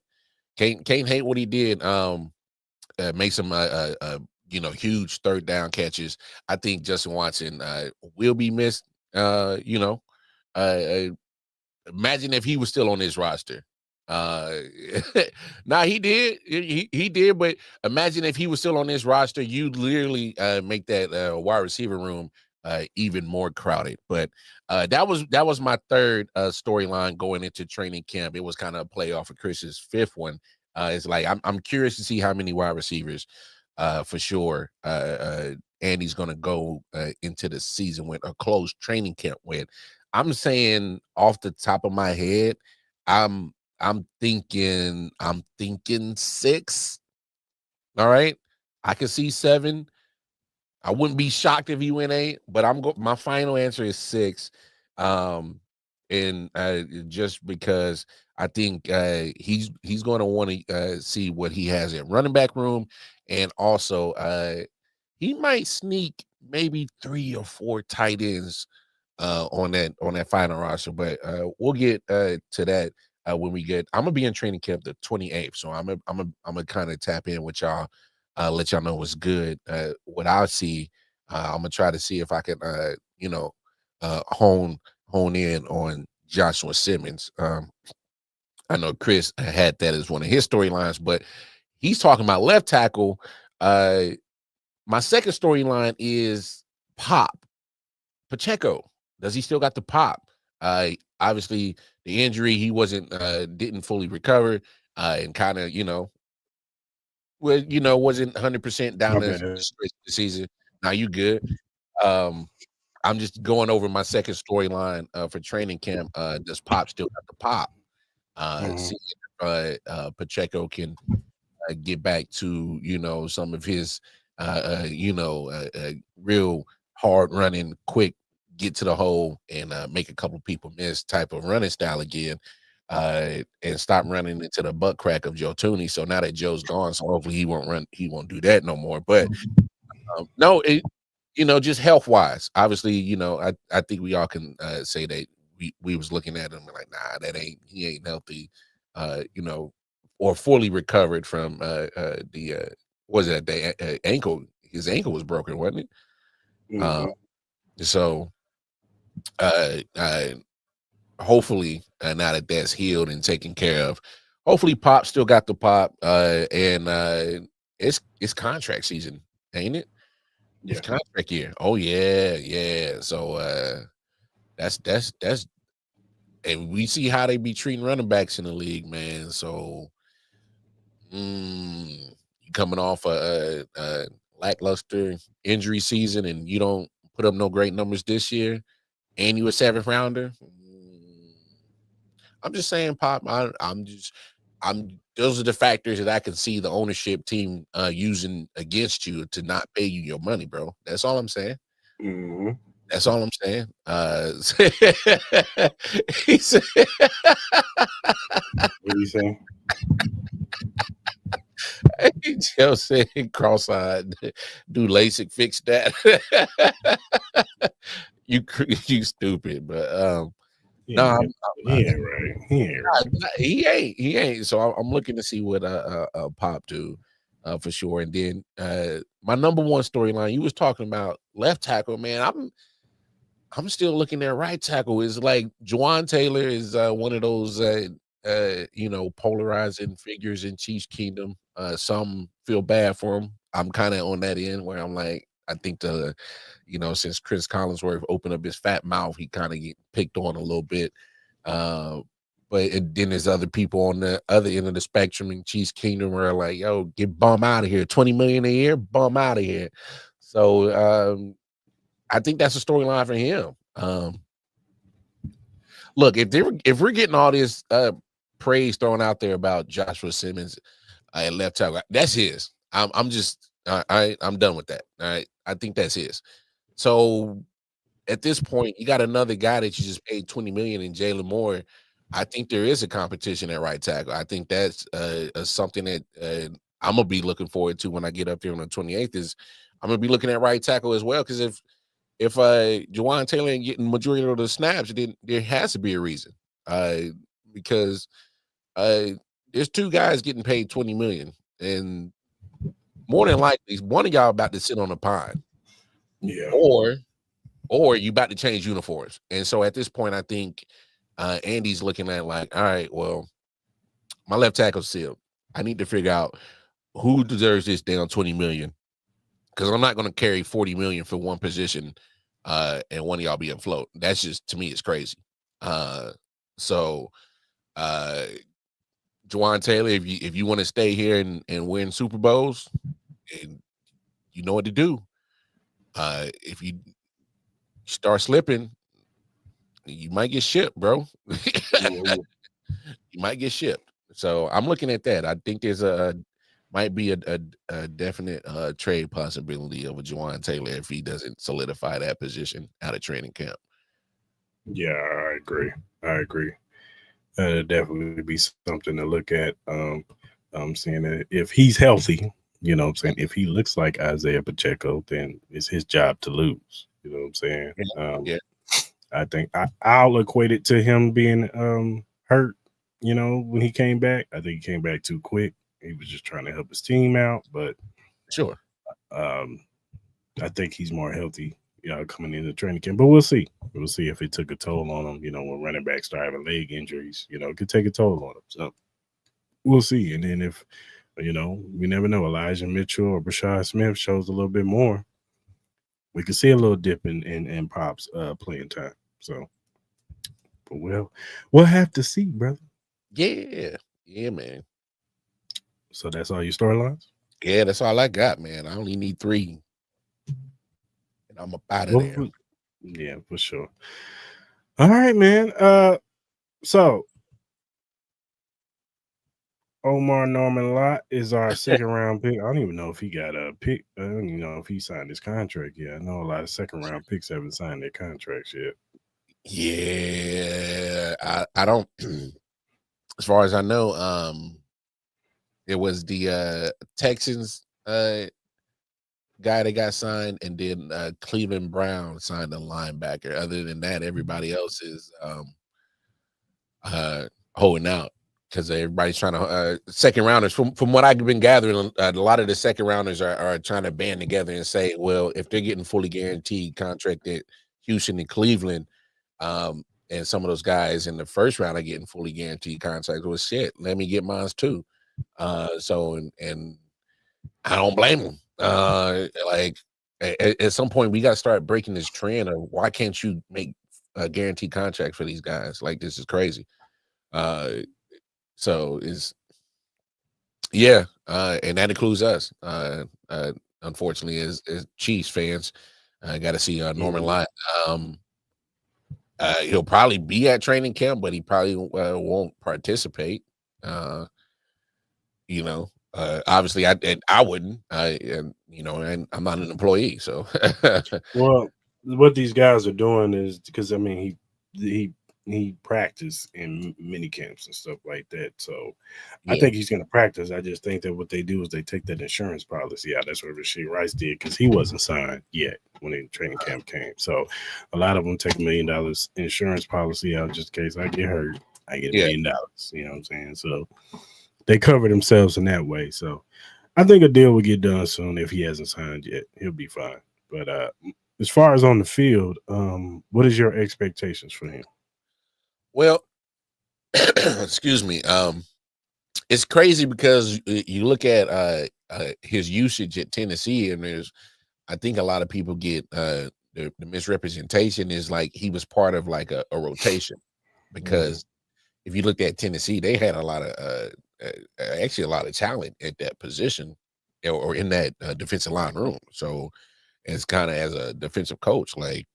Speaker 1: can't hate what he did. Make some huge third down catches. I think Justin Watson will be missed. Imagine if he was still on this roster. He did. He did, but imagine if he was still on this roster, you'd literally make that wide receiver room even more crowded. But that was my third storyline going into training camp. It was kind of a play off of Chris's fifth one. It's like I'm curious to see how many wide receivers for sure Andy's gonna go into the season with a closed training camp with. I'm saying off the top of my head, I'm thinking 6. All right, I can see 7. I wouldn't be shocked if he went 8, but my final answer is 6. And just because I think he's going to want to see what he has at running back room, and also he might sneak maybe 3 or 4 tight ends on that final roster. But we'll get to that when we get. I'm gonna be in training camp the 28th, so I'm gonna kind of tap in with y'all. Let y'all know what's good. What I see, I'm gonna try to see if I can, hone in on Joshua Simmons. I know Chris had that as one of his storylines, but he's talking about left tackle. My second storyline is Pop Pacheco. Does he still got the pop? Obviously, the injury, he didn't fully recover, and kind of, wasn't 100% down the season. Now you good. I'm just going over my second storyline for training camp. Does Pop still got the pop? See if Pacheco can get back to some of his real hard running, quick, get to the hole and make a couple people miss type of running style again. And stop running into the butt crack of Joe Tooney. So now that Joe's gone, so hopefully he won't do that no more. But just health wise, obviously, I think we all can say that we was looking at him like, nah, he ain't healthy, or fully recovered from the ankle. His ankle was broken, wasn't it? Mm-hmm. So hopefully now that that's healed and taken care of, hopefully Pop still got the pop, and it's contract season, ain't it? Yeah. It's contract year. Oh yeah. So that's and we see how they be treating running backs in the league, man. So coming off a lackluster injury season and you don't put up no great numbers this year, and you a 7th rounder. I'm just saying, Pop. Those are the factors that I can see the ownership team using against you to not pay you your money, bro. That's all I'm saying. Mm-hmm. That's all I'm saying. He said, what are you saying? Joe said, cross-eyed, do LASIK, fix that. You stupid, but he ain't right. He ain't. So I'm looking to see what Pop do for sure. And then my number one storyline, you was talking about left tackle, man. I'm still looking at right tackle. Is like Juwan Taylor is one of those polarizing figures in Chiefs Kingdom. Some feel bad for him. I'm kind of on that end where I'm like, I think since Chris Collinsworth opened up his fat mouth, he kind of get picked on a little bit. But then there's other people on the other end of the spectrum in Chiefs Kingdom where like, yo, get bum out of here. $20 million a year, bum out of here. So I think that's a storyline for him. Look, if we're getting all this praise thrown out there about Joshua Simmons at left tackle, that's his. I'm done with that. All right, I think that's his. So at this point, you got another guy that you just paid $20 million in Jalen Moore. I think there is a competition at right tackle. I think that's something that I'm gonna be looking forward to when I get up there on the 28th. Is I'm gonna be looking at right tackle as well, because if Juwan Taylor ain't getting majority of the snaps, then there has to be a reason. Because there's two guys getting paid $20 million, and more than likely one of y'all about to sit on a pine.
Speaker 3: Yeah.
Speaker 1: Or you about to change uniforms. And so at this point, I think Andy's looking at like, all right, well, my left tackle's sealed. I need to figure out who deserves this down $20 million, because I'm not going to carry $40 million for one position and one of y'all be afloat. That's just, to me, it's crazy. So Juwan Taylor, if you want to stay here and win Super Bowls, and you know what to do. If you start slipping, you might get shipped, bro. You might get shipped. So I'm looking at that. I think there's might be a definite trade possibility of a Juwan Taylor if he doesn't solidify that position out of training camp.
Speaker 3: Yeah, I agree. That'd definitely be something to look at. I'm saying that if he's healthy, you know what I'm saying, if he looks like Isaiah Pacheco, then it's his job to lose. You know what I'm saying?
Speaker 1: Yeah.
Speaker 3: I think I'll equate it to him being hurt, you know, when he came back. I think he came back too quick. He was just trying to help his team out. But
Speaker 1: sure.
Speaker 3: I think he's more healthy, coming into training camp. But we'll see. We'll see if it took a toll on him. You know, when running backs start having leg injuries, it could take a toll on him. So we'll see. And then if, we never know, Elijah Mitchell or Rashee Smith shows a little bit more, we could see a little dip in Pop's playing time. So, but we'll have to see, brother.
Speaker 1: Yeah, man.
Speaker 3: So that's all your storylines?
Speaker 1: Yeah, that's all I got, man. I only need 3. And I'm up out of there.
Speaker 3: Yeah, for sure. All right, man. So Omar Norman-Lott is our second round pick. I don't even know if he got a pick. I don't even know if he signed his contract yet. I know a lot of second round picks haven't signed their contracts yet.
Speaker 1: Yeah, I don't. As far as I know, it was the Texans guy that got signed, and then Cleveland Brown signed a linebacker. Other than that, everybody else is holding out, because everybody's trying to second rounders. From what I've been gathering, a lot of the second rounders are trying to band together and say, well, if they're getting fully guaranteed contract at Houston and Cleveland, and some of those guys in the first round are getting fully guaranteed contracts, well, shit, let me get mine too. So and I don't blame them. Like at some point we got to start breaking this trend of why can't you make a guaranteed contract for these guys? Like, this is crazy. So is and that includes us. Unfortunately, as Chiefs fans, I got to see Norman-Lott. He'll probably be at training camp, but he probably won't participate. Obviously, I wouldn't. And I'm not an employee, so.
Speaker 3: Well, what these guys are doing is, because he practiced in mini camps and stuff like that. So I think he's going to practice. I just think that what they do is they take that insurance policy out. That's what Rashee Rice did, because he wasn't signed yet when the training camp came. So a lot of them take $1 million insurance policy out just in case I get hurt. I get $1 million. You know what I'm saying? So they cover themselves in that way. So I think a deal will get done soon. If he hasn't signed yet, he'll be fine. But as far as on the field, what is your expectations for him?
Speaker 1: Well, excuse me. It's crazy because you look at his usage at Tennessee, and I think a lot of people get the misrepresentation is like he was part of like a rotation, because if you looked at Tennessee, they had a lot of talent at that position or in that defensive line room. So as kind of as a defensive coach. Like,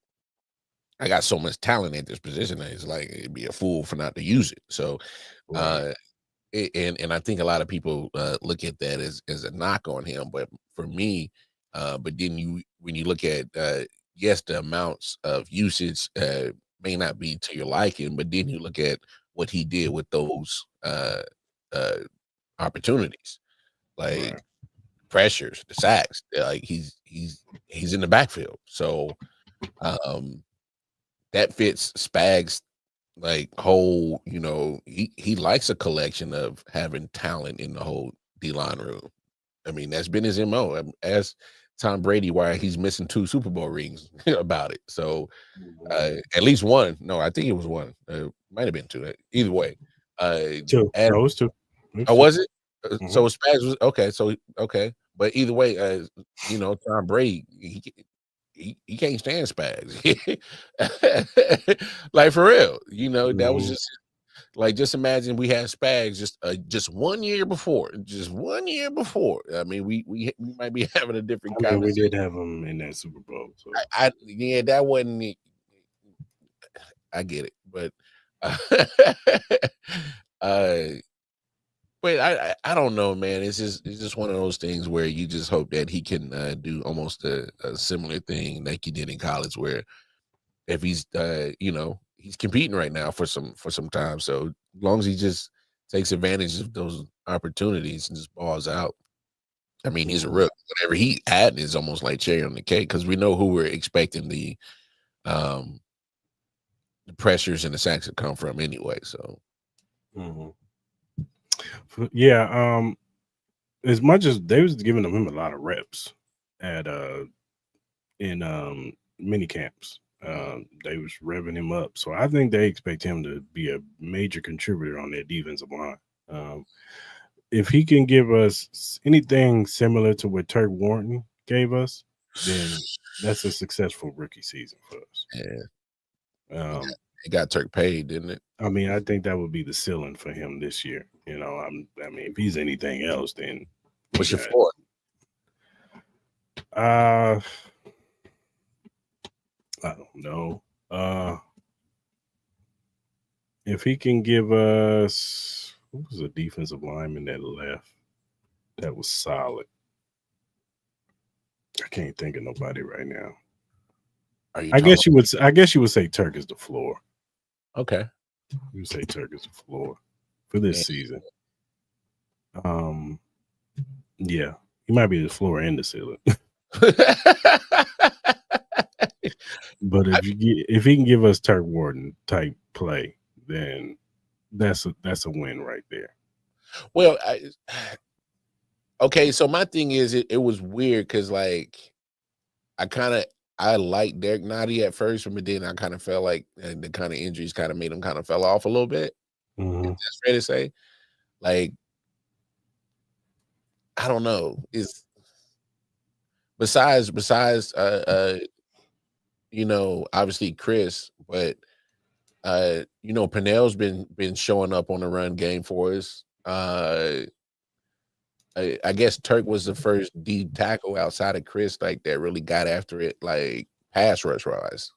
Speaker 1: I got so much talent at this position that it's like it'd be a fool for not to use it. So,
Speaker 3: Right.
Speaker 1: and I think a lot of people look at that as a knock on him, but for me, but then when you look at yes, the amounts of usage may not be to your liking, but then you look at what he did with those uh, opportunities, like
Speaker 3: Right.
Speaker 1: pressures, the sacks, like he's in the backfield, so that fits Spags like whole, he likes a collection of having talent in the whole D-line room. I mean, that's been his MO. Ask Tom Brady why he's missing 2 Super Bowl rings about it. So at least one. No, I think it was one. Might have been 2. Either way.
Speaker 3: 2.
Speaker 1: As,
Speaker 3: No, it was 2.
Speaker 1: oh, was it? So
Speaker 3: Mhm.
Speaker 1: Spags was okay. So okay. But either way, Tom Brady, he can't stand Spags. Like for real. That was
Speaker 3: Mhm.
Speaker 1: just like, just imagine we had Spags just 1 year before. Just 1 year before. I mean, we might be having a different
Speaker 3: I mean, we
Speaker 1: conversation.
Speaker 3: did have him in that Super Bowl. So
Speaker 1: Yeah, that wasn't it. I get it, but uh but I don't know, man. It's just one of those things where you just hope that he can do almost a similar thing like he did in college, where if he's he's competing right now for some time. So as long as he just takes advantage of those opportunities and just balls out. I mean, he's a rookie. Whatever he had is almost like cherry on the cake, because we know who we're expecting the pressures and the sacks to come from anyway. So
Speaker 3: Mhm. Yeah, as much as they was giving him a lot of reps at in mini camps, they was revving him up. So I think they expect him to be a major contributor on their defensive line. If he can give us anything similar to what Turk Wharton gave us, then that's a successful rookie season for us.
Speaker 1: yeah, it got Turk paid, didn't it?
Speaker 3: I mean, I think that would be the ceiling for him this year. I mean, if he's anything else, then
Speaker 1: What's your floor?
Speaker 3: I don't know. If he can give us, who was a defensive lineman that left that was solid? I can't think of nobody right now. I guess you would say Turk is the floor.
Speaker 1: Okay.
Speaker 3: You would say Turk is the floor for this season. Yeah, he might be the floor and the ceiling. But if he can give us Turk Wharton type play, then that's a win right there.
Speaker 1: Well, okay. So my thing is, it was weird because like I liked Derek Nottie at first, but then I kind of felt like the kind of injuries kind of made him kind of fell off a little bit.
Speaker 3: Mhm.
Speaker 1: That's fair to say. Like, I don't know. Is besides obviously Chris, but Pennell's been showing up on the run game for us. I guess Turk was the first D tackle outside of Chris like that really got after it, like pass rush wise.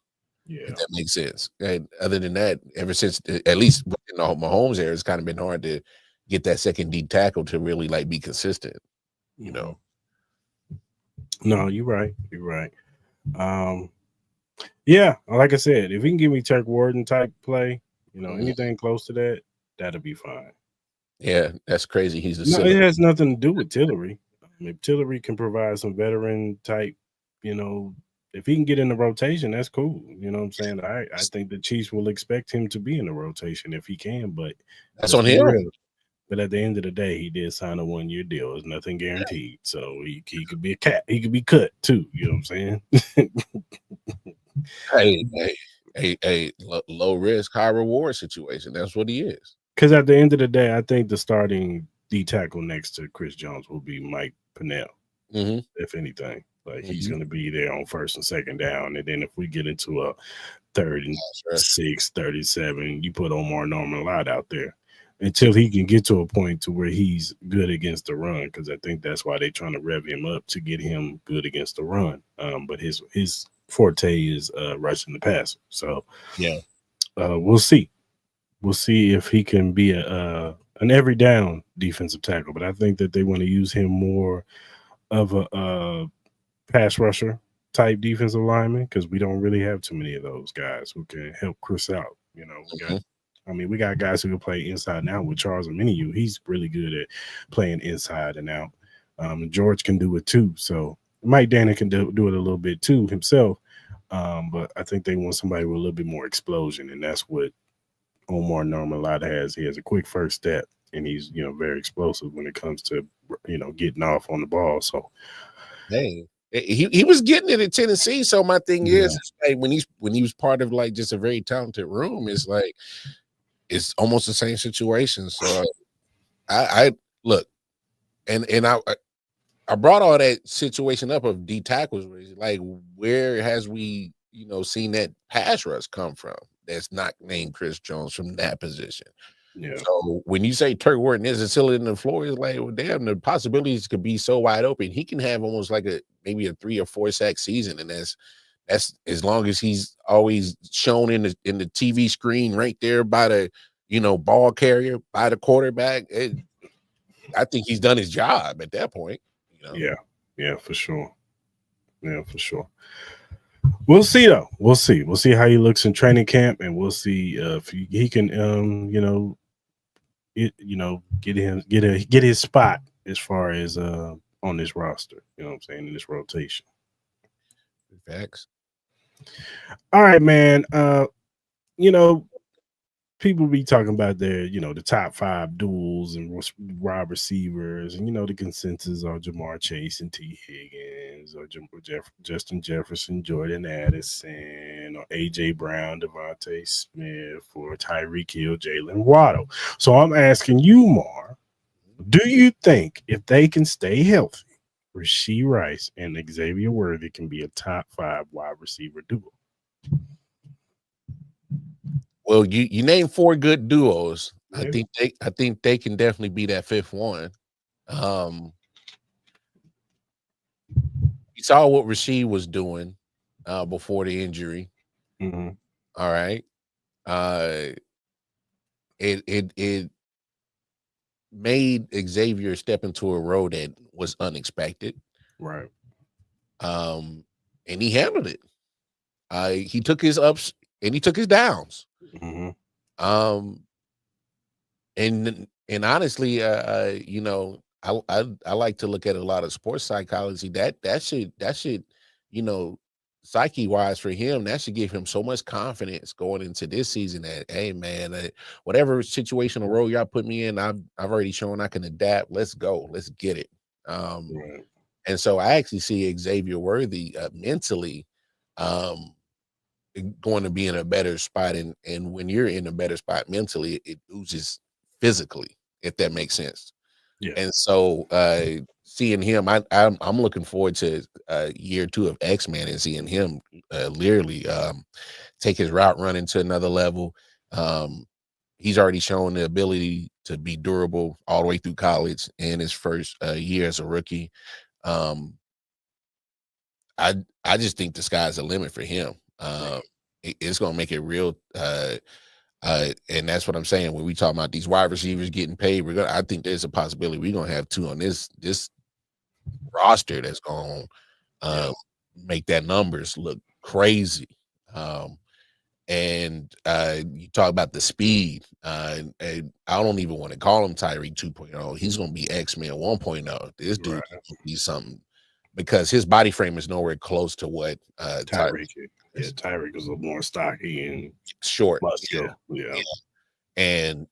Speaker 3: Yeah,
Speaker 1: If that makes sense. And other than that, ever since at least in the Mahomes era, it's kind of been hard to get that second D tackle to really like be consistent.
Speaker 3: No, you're right. You're right. Yeah, like I said, if he can give me Turk Wharton type play, anything close to that, that'll be fine.
Speaker 1: Yeah, that's crazy. He's the
Speaker 3: No, it has nothing to do with Tillery. If Tillery can provide some veteran type, if he can get in the rotation, that's cool. You know what I'm saying? I think the Chiefs will expect him to be in the rotation if he can, but
Speaker 1: that's on him.
Speaker 3: But at the end of the day, he did sign a 1-year deal. There's nothing guaranteed. So he could be a cat. He could be cut too. You know what I'm
Speaker 1: saying? Hey, low risk, high reward situation. That's what he is.
Speaker 3: Because at the end of the day, I think the starting D tackle next to Chris Jones will be Mike Pennell, if anything. Like he's going to be there on first and second down. And then if we get into a 3rd and 6, 37, you put Omar Norman-Lott out there. until he can get to a point to where he's good against the run, because I think that's why they're trying to rev him up to get him good against the run. But his forte is rushing the passer. So
Speaker 1: yeah,
Speaker 3: we'll see. We'll see if he can be an every down defensive tackle. But I think that they want to use him more of a pass rusher type defensive lineman, because we don't really have too many of those guys who can help Chris out. You know, we got guys who can play inside and out with Charles Omenihu. He's really good at playing inside and out. And George can do it too. So Mike Dannon can do it a little bit too himself. But I think they want somebody with a little bit more explosion, and that's what Omar Norman-Lott has. He has a quick first step, and he's very explosive when it comes to getting off on the ball. So
Speaker 1: hey, he was getting it at Tennessee. So my thing is like when he was part of like just a very talented room, it's like it's almost the same situation. So I look, and I brought all that situation up of D tackles. Like, where has we seen that pass rush come from? That's not named Chris Jones from that position. Yeah. So when you say Turk Wharton isn't still in the floor, it's like, well, damn, the possibilities could be so wide open. He can have almost like maybe a 3 or 4 sack season, and that's as long as he's always shown in the TV screen right there by the ball carrier, by the quarterback. I think he's done his job at that point.
Speaker 3: Yeah, for sure. Yeah, for sure. We'll see though. We'll see how he looks in training camp, and we'll see if he can get his spot as far as on this roster. You know what I'm saying, in this rotation.
Speaker 1: Facts.
Speaker 3: All right, man. People be talking about their, the top 5 duels and wide receivers, and the consensus are Jamar Chase and T. Higgins, or Justin Jefferson, Jordan Addison, or AJ Brown, Devontae Smith, or Tyreek Hill, Jalen Waddle. So I'm asking you, Mar, do you think if they can stay healthy, Rashee Rice and Xavier Worthy can be a top 5 wide receiver duo?
Speaker 1: Well, you named 4 good duos. Yeah. I think they can definitely be that 5th one. You saw what Rashee was doing before the injury.
Speaker 3: Mm-hmm.
Speaker 1: All right. It made Xavier step into a role that was unexpected.
Speaker 3: Right.
Speaker 1: And he handled it. He took his ups and he took his downs.
Speaker 3: Mm-hmm.
Speaker 1: And honestly, I like to look at a lot of sports psychology. That should, psyche wise for him, that should give him so much confidence going into this season that, hey man, whatever situational role y'all put me in, I've already shown I can adapt. Let's go, let's get it.
Speaker 3: Right.
Speaker 1: And so I actually see Xavier Worthy mentally going to be in a better spot, and when you're in a better spot mentally, it oozes physically, if that makes sense.
Speaker 3: Yeah.
Speaker 1: And so seeing him, I'm looking forward to year 2 of X-Men and seeing him literally take his route running to another level. He's already shown the ability to be durable all the way through college and his first year as a rookie. I just think the sky's the limit for him. It's going to make it real. And that's what I'm saying. When we talk about these wide receivers getting paid, I think there's a possibility we're going to have 2 on this roster that's going to make that numbers look crazy. And you talk about the speed. And I don't even want to call him Tyreek 2.0. He's going to be X-Men 1.0. This dude is going to be something, because his body frame is nowhere close to what Tyreek is.
Speaker 3: Yeah, Tyreek is a little more stocky and
Speaker 1: short.
Speaker 3: Yeah.
Speaker 1: And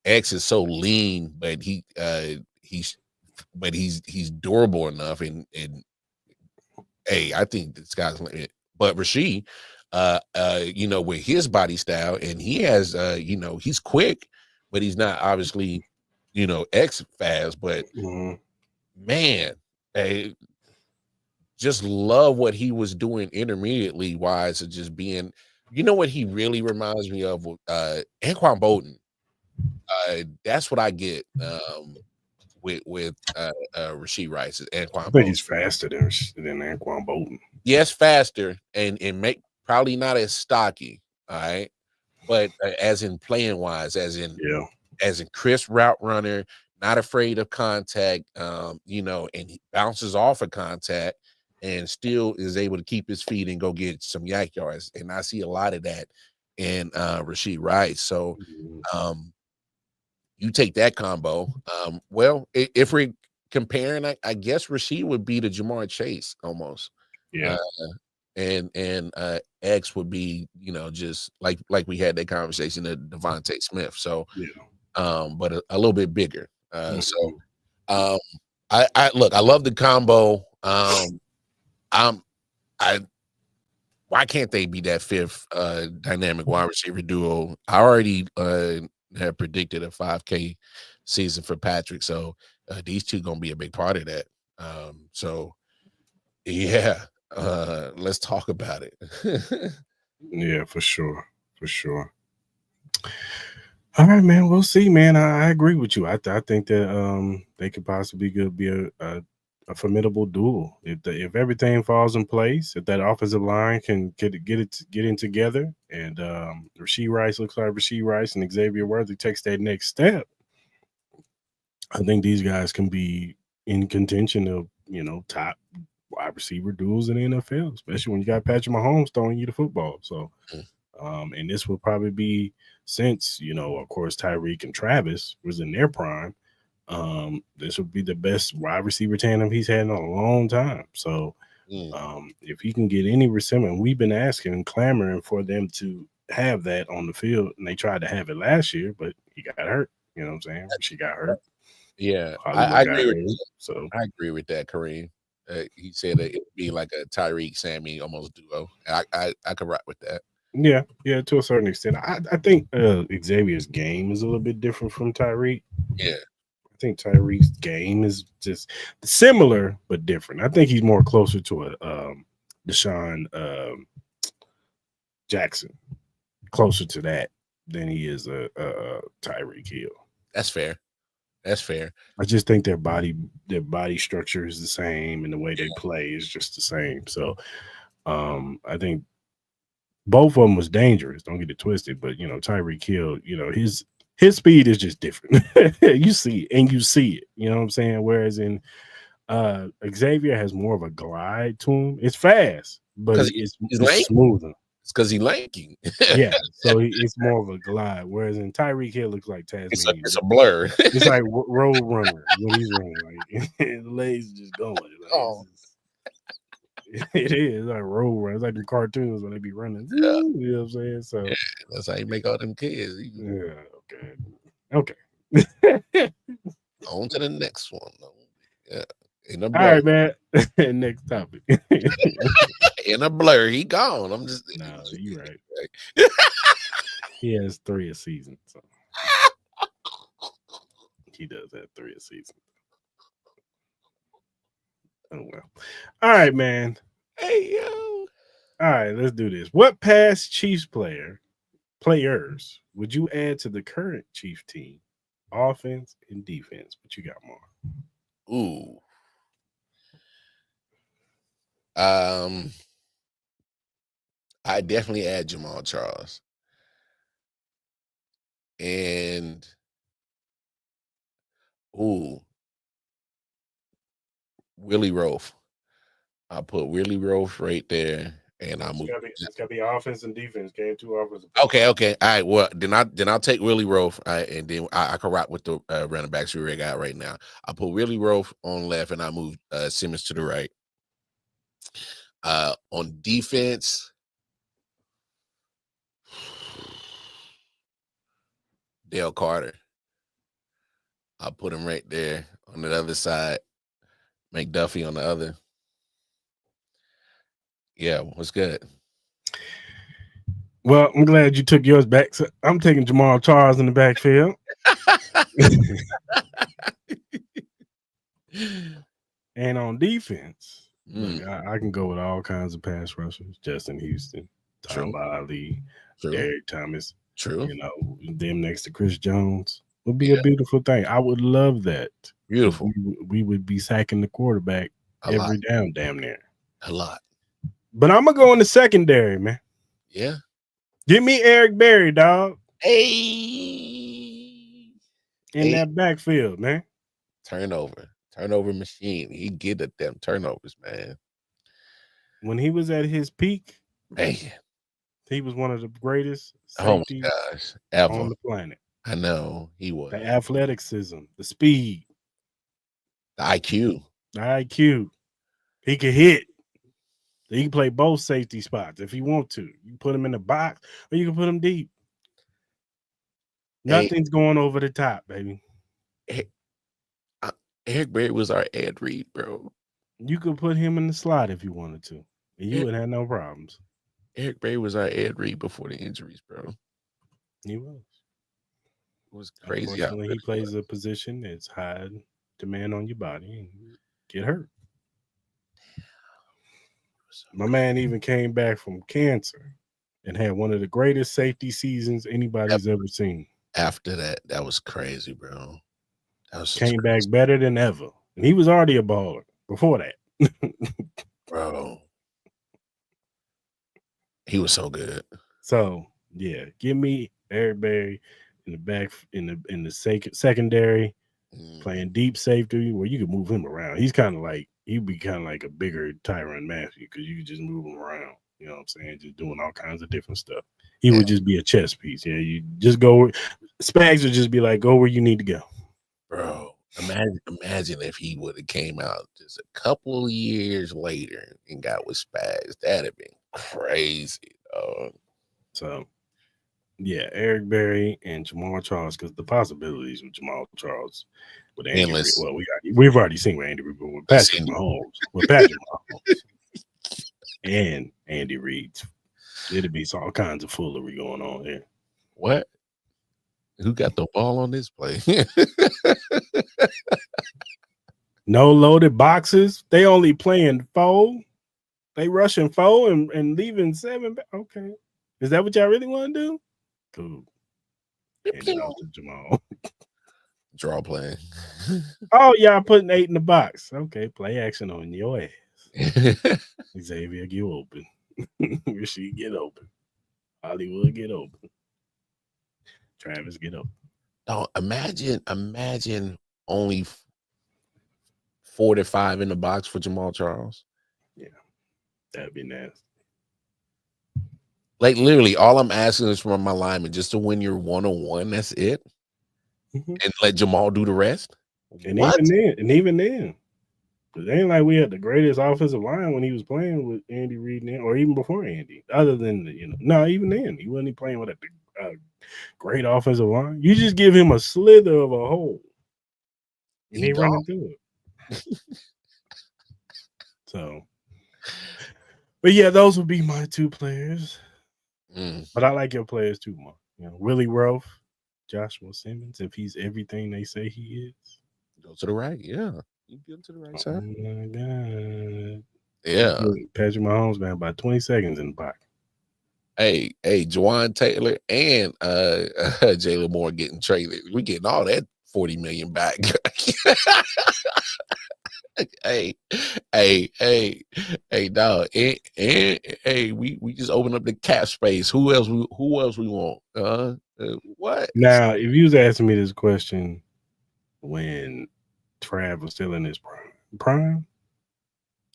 Speaker 1: X is so lean, but he's durable enough, and hey, I think this guy's limit. But Rashee, with his body style, and he has he's quick, but he's not obviously X fast, but man, hey, just love what he was doing intermediately wise of just being, what he really reminds me of, Anquan Bolden. That's what I get with Rashee Rice and
Speaker 3: I
Speaker 1: Anquan
Speaker 3: think
Speaker 1: Bolden.
Speaker 3: he's faster than Anquan Bolden.
Speaker 1: Yes, faster and make probably not as stocky. All right, but as in playing wise, as in crisp route runner, not afraid of contact. And he bounces off of contact and still is able to keep his feet and go get some yak yards. And I see a lot of that in Rashee Rice. So you take that combo. If we're comparing, I guess Rashee would be the Jamar Chase almost.
Speaker 3: Yeah.
Speaker 1: And X would be, just like we had that conversation at Devontae Smith. So but a little bit bigger. I love the combo. Why can't they be that fifth dynamic wide receiver duo? I already have predicted a 5K season for Patrick, so these two gonna be a big part of that. Let's talk about it.
Speaker 3: Yeah, for sure. All right, man. We'll see, man. I agree with you. I think that they could possibly be a formidable duel if everything falls in place. If that offensive line can get in together, and Rashee Rice looks like Rashee Rice, and Xavier Worthy takes that next step, I think these guys can be in contention of top wide receiver duels in the NFL, especially when you got Patrick Mahomes throwing you the football. So, and this will probably be since of course Tyreek and Travis was in their prime. This would be the best wide receiver tandem he's had in a long time. So, if he can get any resemblance, we've been asking and clamoring for them to have that on the field, and they tried to have it last year, but he got hurt. You know what I'm saying? She got hurt.
Speaker 1: Yeah, I agree with that. So I agree with that, Kareem. He said that it would be like a Tyreek Sammy almost duo. I could rock with that.
Speaker 3: Yeah, to a certain extent. I think Xavier's game is a little bit different from Tyreek.
Speaker 1: Yeah.
Speaker 3: I think Tyreek's game is just similar but different. I think he's more closer to a Deshaun Jackson, closer to that than he is a Tyreek Hill.
Speaker 1: That's fair.
Speaker 3: I just think their body structure is the same, and the way they play is just the same. So, I think both of them was dangerous. Don't get it twisted, but Tyreek Hill, his speed is just different. You see it. You know what I'm saying? Whereas in Xavier has more of a glide to him. It's fast, but it's smoother.
Speaker 1: It's because he's lanky.
Speaker 3: Yeah, so it's more of a glide. Whereas in Tyreek Hill looks like Tasmanian.
Speaker 1: It's a blur.
Speaker 3: It's like road runner when he's running. Like, the legs just going. Like, it is like road runner. It's like the cartoons when they be running.
Speaker 1: Yeah.
Speaker 3: You know what I'm saying? So
Speaker 1: that's how you make all them kids.
Speaker 3: Okay.
Speaker 1: On to the next one. Yeah.
Speaker 3: All right, man. Next topic.
Speaker 1: In a blur, he gone. I'm just
Speaker 3: no, you right. He has 3 a season, so he does have 3 a season. Oh well. All right, man.
Speaker 1: Hey yo.
Speaker 3: All right, let's do this. What past Chiefs players would you add to the current Chiefs team, offense and defense? What you got, Mark?
Speaker 1: Ooh. I definitely add Jamal Charles. And Willie Roaf. I put Willie Roaf right there, and I move.
Speaker 3: It's gotta be offense and defense. Game 2 offense.
Speaker 1: Okay. All right. Well, then I'll take Willie Roaf, and then I can rock with the running backs we got right now. I put Willie Roaf on left, and I move Simmons to the right. On defense, Dale Carter. I'll put him right there on the other side. McDuffie on the other. Yeah, what's good?
Speaker 3: Well, I'm glad you took yours back. So I'm taking Jamal Charles in the backfield. And on defense, I can go with all kinds of pass rushers. Justin Houston, Tom Ali, Derek Thomas.
Speaker 1: True.
Speaker 3: You know, them next to Chris Jones would be a beautiful thing. I would love that.
Speaker 1: Beautiful.
Speaker 3: We would be sacking the quarterback every down, damn near.
Speaker 1: A lot.
Speaker 3: But I'm gonna go in the secondary, man.
Speaker 1: Yeah.
Speaker 3: Give me Eric Berry, dog.
Speaker 1: Hey.
Speaker 3: In that backfield, man.
Speaker 1: Turnover machine. He get at them turnovers, man.
Speaker 3: When he was at his peak,
Speaker 1: man,
Speaker 3: he was one of the greatest
Speaker 1: safeties ever
Speaker 3: on the planet.
Speaker 1: I know he was.
Speaker 3: The athleticism, the speed,
Speaker 1: the IQ.
Speaker 3: He could hit. He can play both safety spots if you want to. You can put him in the box or you can put him deep. Nothing's going over the top, baby.
Speaker 1: Eric Berry was our Ed Reed, bro.
Speaker 3: You could put him in the slot if you wanted to, and you would have no problems.
Speaker 1: Eric Berry was our Ed Reed before the injuries, bro.
Speaker 3: He was.
Speaker 1: It was crazy.
Speaker 3: Unfortunately, he plays a position that's high demand on your body and get hurt. My man even came back from cancer and had one of the greatest safety seasons anybody's ever seen.
Speaker 1: After that was crazy, bro. That was
Speaker 3: came back better than ever. And he was already a baller before that.
Speaker 1: Bro. He was so good.
Speaker 3: So, yeah, give me Eric Berry in the back in the secondary, playing deep safety where you can move him around. He'd be kind of like a bigger Tyrann Mathieu because you could just move him around. You know what I'm saying? Just doing all kinds of different stuff. He would just be a chess piece. Yeah, you just go. Spags would just be like, go where you need to go.
Speaker 1: Bro, imagine if he would have came out just a couple of years later and got with Spags. That'd have been crazy, dog.
Speaker 3: So, yeah, Eric Berry and Jamal Charles, because the possibilities with Jamal Charles with Andy Reid, well, we've already seen with Andy Reid, but with Patrick Mahomes, and Andy Reid, it'd be all kinds of foolery going on here.
Speaker 1: What? Who got the ball on this play?
Speaker 3: No loaded boxes. They only playing 4. They rushing 4 and leaving 7. Okay. Is that what y'all really want to do? Cool. Hand it off to Jamal.
Speaker 1: Draw play.
Speaker 3: Oh, y'all putting 8 in the box. Okay, play action on your ass. Xavier, get open. Rashee, get open. Hollywood, get open. Travis, get open.
Speaker 1: Oh, imagine only 45 in the box for Jamal Charles.
Speaker 3: Yeah, that'd be nasty.
Speaker 1: Like literally, all I'm asking is from my lineman just to win your 1-on-1. That's it, and let Jamal do the rest.
Speaker 3: And even then, it ain't like we had the greatest offensive line when he was playing with Andy Reid, or even before Andy. Other than even then, he wasn't playing with a great offensive line. You just give him a slither of a hole, and he running through it. So, but yeah, those would be my 2 players. But I like your players too, Mark. Willie Roaf, Joshua Simmons, if he's everything they say he is.
Speaker 1: Go to the right, yeah. You get to the right side.
Speaker 3: Oh my God.
Speaker 1: Yeah.
Speaker 3: Patrick Mahomes, man, about 20 seconds in the pocket.
Speaker 1: Hey, Juwan Taylor and Jalen Moore getting traded. We getting all that $40 million back. Hey, dog. Hey, we just open up the cap space. Who else we want? What?
Speaker 3: Now, if you was asking me this question when Trav was still in his prime,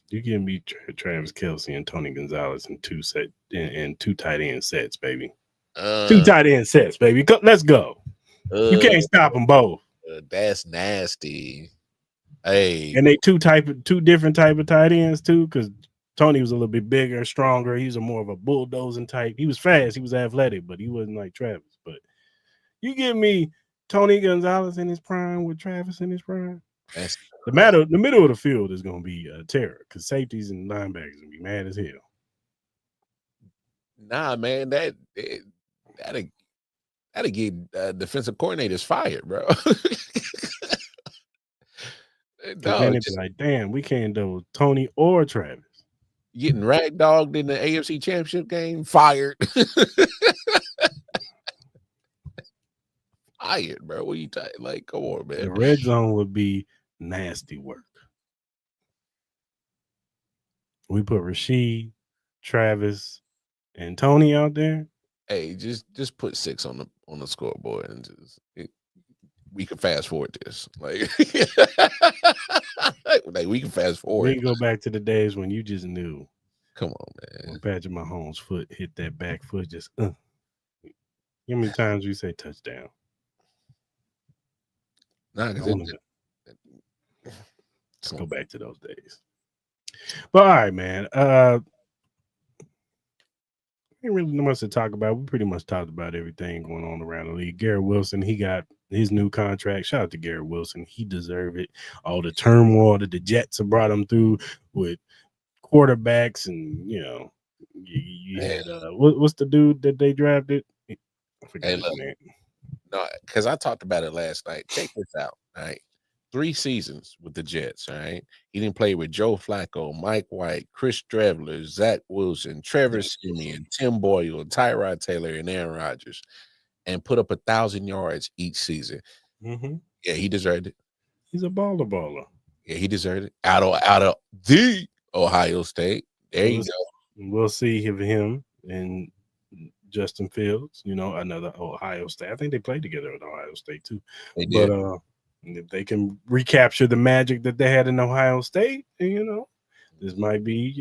Speaker 3: you give me Travis Kelce and Tony Gonzalez in 2 tight end sets, baby. 2 tight end sets, baby. Let's go. You can't stop them both.
Speaker 1: That's nasty. Hey,
Speaker 3: and they 2 different type of tight ends too, because Tony was a little bit bigger, stronger. He's more of a bulldozing type. He was fast, he was athletic, but he wasn't like Travis. But you give me Tony Gonzalez in his prime with Travis in his prime. The middle of the field is going to be terror because safeties and linebackers going to be mad as hell.
Speaker 1: Nah, man, that'll get defensive coordinators fired, bro.
Speaker 3: Then it's like, damn, we can't do Tony or Travis.
Speaker 1: Getting ragdogged in the AFC Championship game, fired. tired, bro. What you tired? Like, come on, man.
Speaker 3: The red zone would be nasty work. We put Rashee, Travis, and Tony out there.
Speaker 1: Hey, just put 6 on the scoreboard and we can fast forward this. Like, like we can fast forward.
Speaker 3: We can go back to the days when you just knew.
Speaker 1: Come on, man.
Speaker 3: When Patrick Mahomes' foot hit that back foot, just How many times we say touchdown?
Speaker 1: Nah,
Speaker 3: Let's go back to those days. But all right, man. Ain't really much to talk about. We pretty much talked about everything going on around the league. Garrett Wilson, he got his new contract. Shout out to Garrett Wilson. He deserved it. All the turmoil that the Jets have brought him through with quarterbacks, and you had what's the dude that they drafted? I forgot his name.
Speaker 1: No, because I talked about it last night. Check this out. All right. 3 seasons with the Jets, all right? He didn't play with Joe Flacco, Mike White, Chris Streveler, Zach Wilson, Trevor Siemian, Tim Boyle, Tyrod Taylor, and Aaron Rodgers, and put up 1,000 yards each season.
Speaker 3: Mm-hmm.
Speaker 1: Yeah, he deserved it.
Speaker 3: He's a baller.
Speaker 1: Yeah, he deserved it. Out of the Ohio State. There you go.
Speaker 3: We'll see if him and Justin Fields, another Ohio State. I think they played together at Ohio State too.
Speaker 1: They did.
Speaker 3: But if they can recapture the magic that they had in Ohio State, this might be,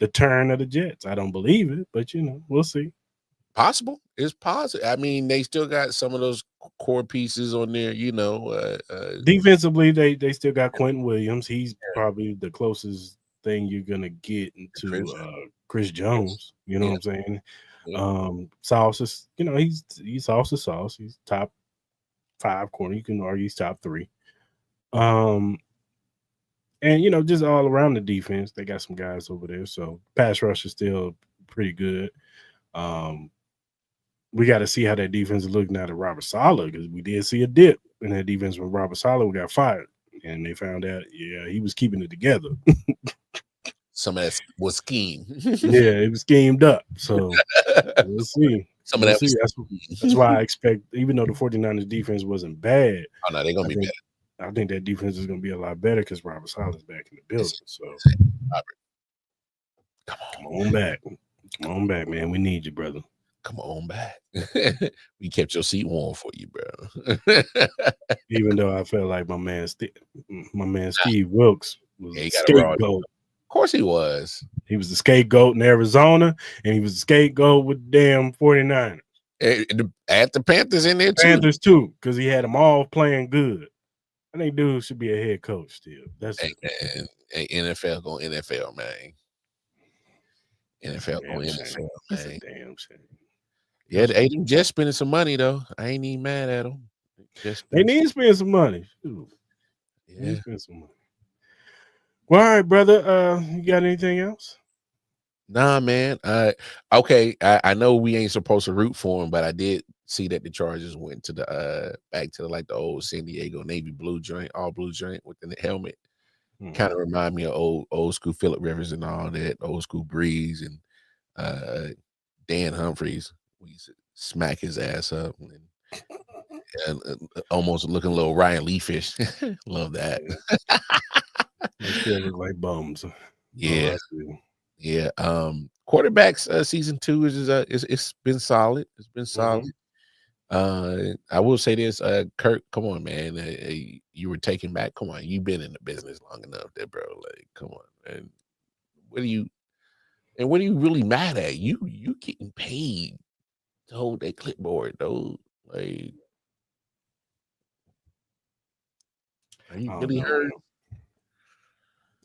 Speaker 3: the turn of the Jets. I don't believe it, but we'll see.
Speaker 1: Possible. It's possible. I mean, they still got some of those core pieces on there,
Speaker 3: Defensively, they still got Quentin Williams. He's probably the closest thing you're gonna get into Chris Jones. You know what I'm saying? Yeah. Sauce is, he's Sauce is Sauce. He's top 5 corner. You can argue he's top 3. And just all around the defense, they got some guys over there. So pass rush is still pretty good. We got to see how that defense is looking at Robert Saleh, because we did see a dip in that defense when Robert Saleh got fired, and they found out, he was keeping it together.
Speaker 1: Some of that was schemed.
Speaker 3: Yeah, it was schemed up. So we'll see.
Speaker 1: Some of that was
Speaker 3: that's why I expect, even though the 49ers defense wasn't bad.
Speaker 1: Oh, no, they're going to be better.
Speaker 3: I think that defense is going to be a lot better because Robert Saleh is back in the building. So,
Speaker 1: Robert,
Speaker 3: come on back. Come on back, man. We need you, brother.
Speaker 1: Come on back. We kept your seat warm for you, bro.
Speaker 3: Even though I felt like my man Steve Wilkes was a
Speaker 1: Of
Speaker 3: scapegoat.
Speaker 1: course he was.
Speaker 3: He was the scapegoat in Arizona, and he was the scapegoat with the damn 49ers.
Speaker 1: At the Panthers in there, too.
Speaker 3: Panthers, too, because he had them all playing good. I think dude should be a head coach still. That's
Speaker 1: man. NFL going NFL, man. NFL going NFL, man.
Speaker 3: That's a damn shame.
Speaker 1: Yeah, they just spending some money, though. I ain't even mad at them.
Speaker 3: They need to spend some money. Shoot.
Speaker 1: Yeah.
Speaker 3: They need to spend some money. Well, all right, brother. You got anything else?
Speaker 1: Nah, man. Okay. I know we ain't supposed to root for him, but I did see that the Chargers went to the back to the old San Diego navy blue joint, all blue joint with the helmet. Kind of remind me of old school Phillip Rivers and all that, old school Breeze and Dan Humphreys. We used to smack his ass up and almost looking a little Ryan Leafish. Love that.
Speaker 3: They still look like bums.
Speaker 1: Yeah. Yeah. Quarterbacks season 2 is it's been solid. It's been solid. I will say this, Kirk, come on, man. You were taken back. Come on, you've been in the business long enough there, bro. Like, come on, man. What are you really mad at? You getting paid to hold that clipboard, though. Like, are you really hurt?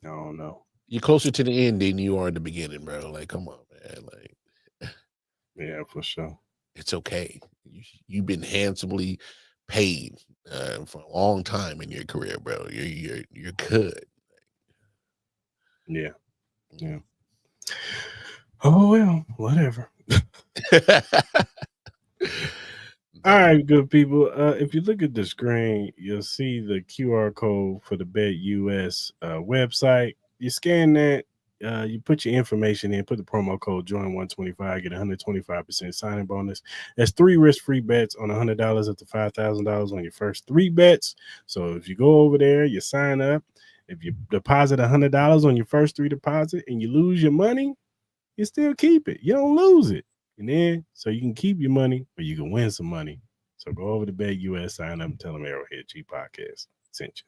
Speaker 3: I don't know.
Speaker 1: You're closer to the end than you are in the beginning, bro. Like, come on, man. Like,
Speaker 3: yeah, for sure.
Speaker 1: It's okay. You've been handsomely paid for a long time in your career, bro. You're good.
Speaker 3: Yeah. Yeah. Oh well, whatever. All right, good people. If you look at the screen, you'll see the QR code for the Bet US website. You scan that, you put your information in, put the promo code JOIN125, get 125% signing bonus. That's 3 risk-free bets on $100 up to $5,000 on your first 3 bets. So if you go over there, you sign up. If you deposit $100 on your first 3 deposit and you lose your money, you still keep it. You don't lose it. And then, so you can keep your money or you can win some money. So go over to Bet US, sign up, and tell them Arrowhead Chief Podcast sent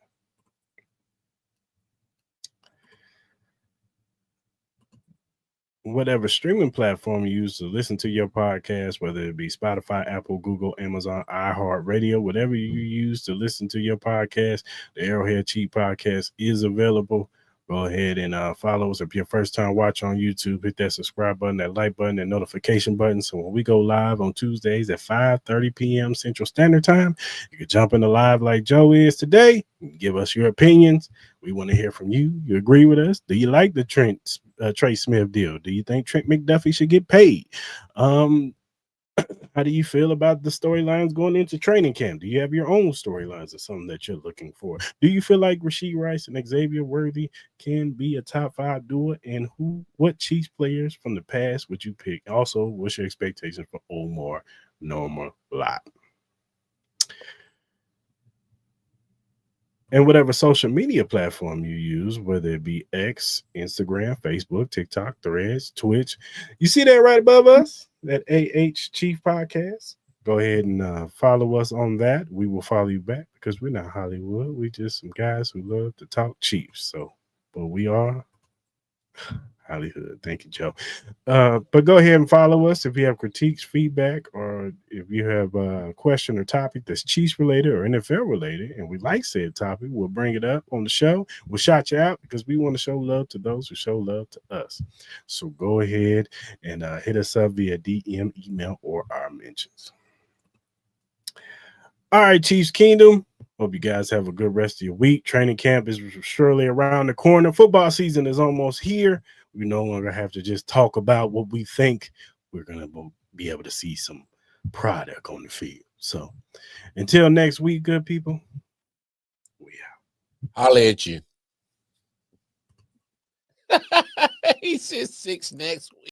Speaker 3: you. Whatever streaming platform you use to listen to your podcast, whether it be Spotify, Apple, Google, Amazon, iHeartRadio, whatever you use to listen to your podcast, the Arrowhead Chief Podcast is available. Go ahead and follow us. If you're first time watch on YouTube, hit that subscribe button, that like button, that notification button. So when we go live on Tuesdays at 5:30 p.m. Central Standard Time, you can jump into live like Joe is today. Give us your opinions. We want to hear from you. You agree with us? Do you like the Trey Smith deal? Do you think Trent McDuffie should get paid? How do you feel about the storylines going into training camp? Do you have your own storylines or something that you're looking for? Do you feel like Rashee Rice and Xavier Worthy can be a top 5 duo? And what Chiefs players from the past would you pick? Also, what's your expectation for Omar Norman-Lott? And whatever social media platform you use, whether it be X, Instagram, Facebook, TikTok, Threads, Twitch, you see that right above us, that AH Chief Podcast? Go ahead and follow us on that. We will follow you back because we're not Hollywood. We're just some guys who love to talk Chiefs. So, but we are Hollywood. Thank you, Joe. But go ahead and follow us if you have critiques, feedback, or if you have a question or topic that's Chiefs related or NFL related, and we like said topic, we'll bring it up on the show. We'll shout you out because we want to show love to those who show love to us. So go ahead and hit us up via DM, email, or our mentions. All right, Chiefs Kingdom. Hope you guys have a good rest of your week. Training camp is surely around the corner. Football season is almost here. We no longer have to just talk about what we think. We're going to be able to see some product on the field. So until next week, good people, we out.
Speaker 1: Holla at you. He said 6 next week.